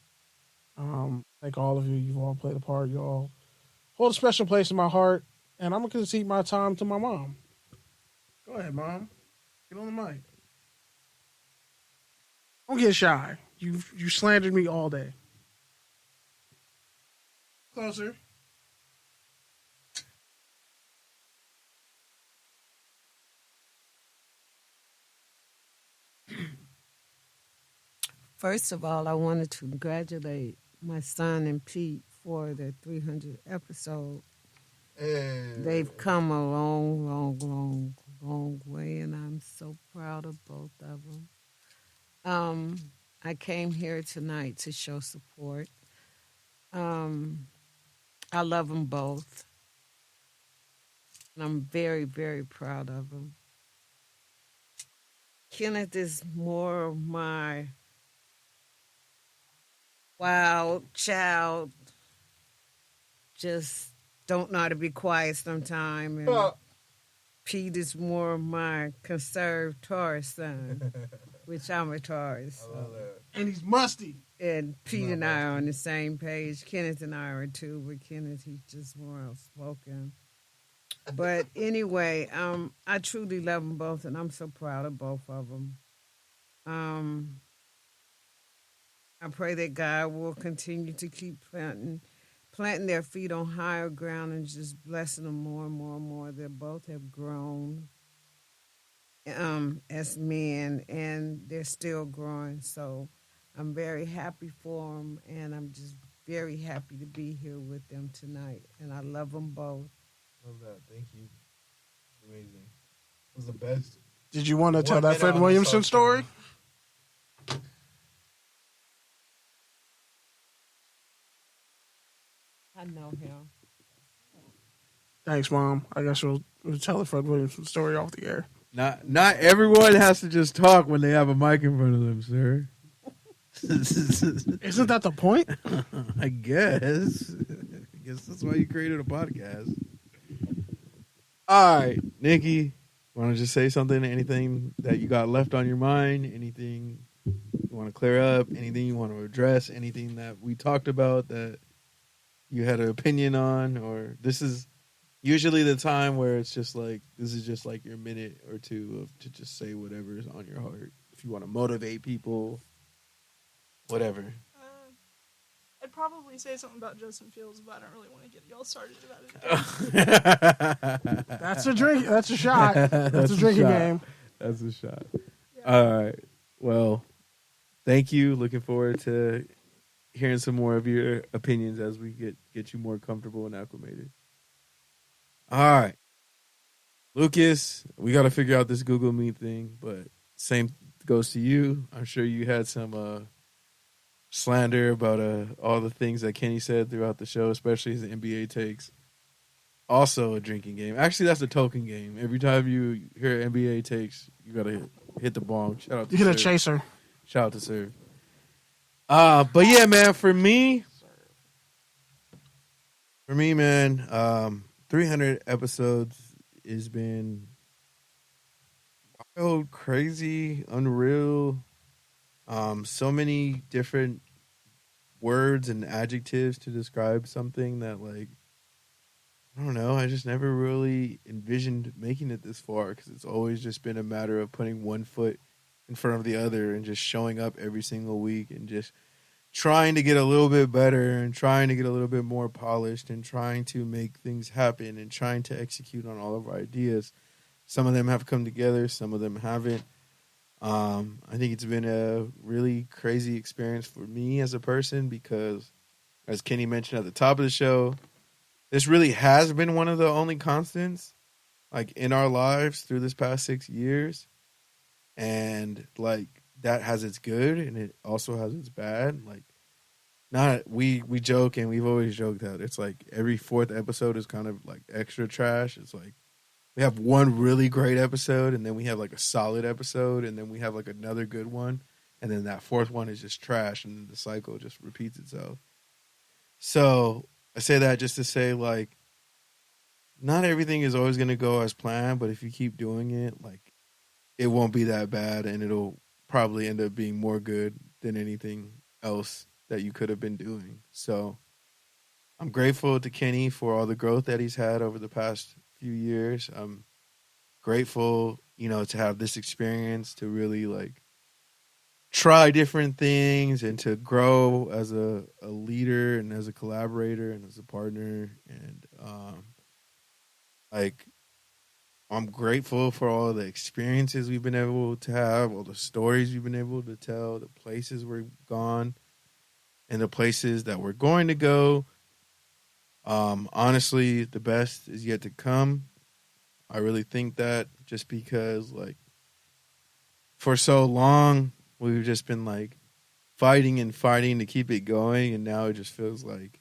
Thank all of you. You've all played a part. You all hold a special place in my heart, and I'm gonna concede my time to my mom. Go ahead, Mom. Get on the mic. Don't get shy. You slandered me all day. First of all, I wanted to congratulate my son and Pete for their 300th episode. They've come a long way, and I'm so proud of both of them. I came here tonight to show support. I love them both, and I'm very, very proud of them. Kenneth is more of my wild child, just don't know how to be quiet sometime. And Pete is more of my conserved Taurus son, which I'm a Taurus. I love that. And he's musty. And Pete and I are on the same page. Kenneth and I are too, but Kenneth, he's just more outspoken. But anyway, I truly love them both, and I'm so proud of both of them. I pray that God will continue to keep planting their feet on higher ground and just blessing them more and more and more. They both have grown as men, and they're still growing. So I'm very happy for them, and I'm just very happy to be here with them tonight. And I love them both. Love that. Thank you. Amazing. It was the best. Did you want to tell 1 that minute Fred on the Williamson South story? I know him. Thanks, Mom. I guess we'll tell the Fred Williamson story off the air. Not everyone has to just talk when they have a mic in front of them, sir. Isn't that the point? I guess. I guess that's why you created a podcast. All right, Nikki, want to just say something? Anything that you got left on your mind? Anything you want to clear up? Anything you want to address? Anything that we talked about that you had an opinion on? Or this is usually the time where it's just like, this is just like your minute or two to just say whatever is on your heart. If you want to motivate people, whatever. I'd probably say something about Justin Fields, but I don't really want to get y'all started about it. That's a drink. That's a shot. That's a drinking game. That's a shot. Yeah. All right. Well, thank you. Looking forward to hearing some more of your opinions as we get you more comfortable and acclimated. All right. Lucas, we got to figure out this Google Meet thing, but same goes to you. I'm sure you had some slander about all the things that Kenny said throughout the show, especially his NBA takes. Also a drinking game. Actually, that's a token game. Every time you hear NBA takes, you got to hit the bong. Shout out to You hit a Serve. chaser. Shout out to Serve. But yeah, man, for me, man, 300 episodes has been wild, crazy, unreal. So many different words and adjectives to describe something that, like, I don't know, I just never really envisioned making it this far, because it's always just been a matter of putting one foot in front of the other and just showing up every single week and just trying to get a little bit better and trying to get a little bit more polished and trying to make things happen and trying to execute on all of our ideas. Some of them have come together, some of them haven't. I think it's been a really crazy experience for me as a person because, as Kenny mentioned at the top of the show, this really has been one of the only constants, like, in our lives through this past 6 years. And, like, that has its good and it also has its bad. Like, not we joke, and we've always joked that it's like every fourth episode is kind of like extra trash. It's like we have one really great episode, and then we have like a solid episode, and then we have like another good one, and then that fourth one is just trash, and then the cycle just repeats itself. So I say that just to say, like, not everything is always going to go as planned, but if you keep doing it, like, it won't be that bad, and it'll probably end up being more good than anything else that you could have been doing. So I'm grateful to Kenny for all the growth that he's had over the past few years. I'm grateful, to have this experience to really, like, try different things and to grow as a leader and as a collaborator and as a partner. And like, I'm grateful for all the experiences we've been able to have, all the stories we've been able to tell, the places we've gone, and the places that we're going to go. Honestly, the best is yet to come. I really think that just because, like, for so long, we've just been, like, fighting and fighting to keep it going, and now it just feels like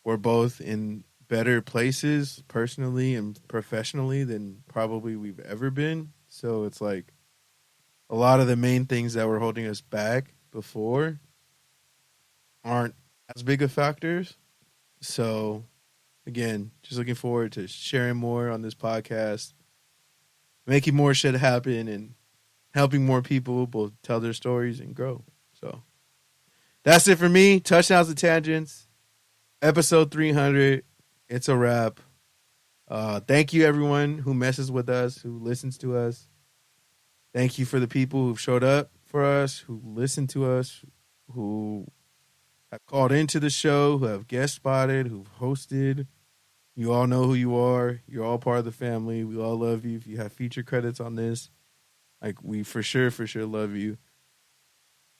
we're both in better places personally and professionally than probably we've ever been. So it's like a lot of the main things that were holding us back before aren't as big of factors. So again, just looking forward to sharing more on this podcast, making more shit happen, and helping more people both tell their stories and grow. So that's it for me. Touchdowns and Tangents, episode 300. It's a wrap. Thank you, everyone who messes with us, who listens to us. Thank you for the people who've showed up for us, who listen to us, who have called into the show, who have guest spotted, who've hosted. You all know who you are. You're all part of the family. We all love you. If you have feature credits on this, like, we for sure love you.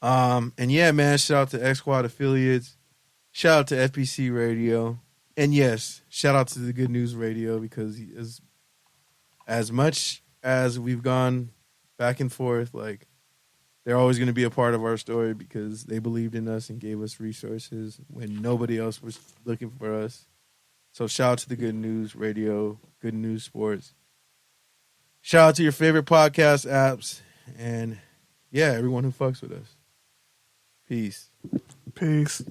And yeah, man, shout out to X Squad affiliates. Shout out to FPC Radio. And yes, shout out to the Good News Radio, because as much as we've gone back and forth, like, they're always going to be a part of our story because they believed in us and gave us resources when nobody else was looking for us. So shout out to the Good News Radio, Good News Sports. Shout out to your favorite podcast apps. And yeah, everyone who fucks with us. Peace. Peace.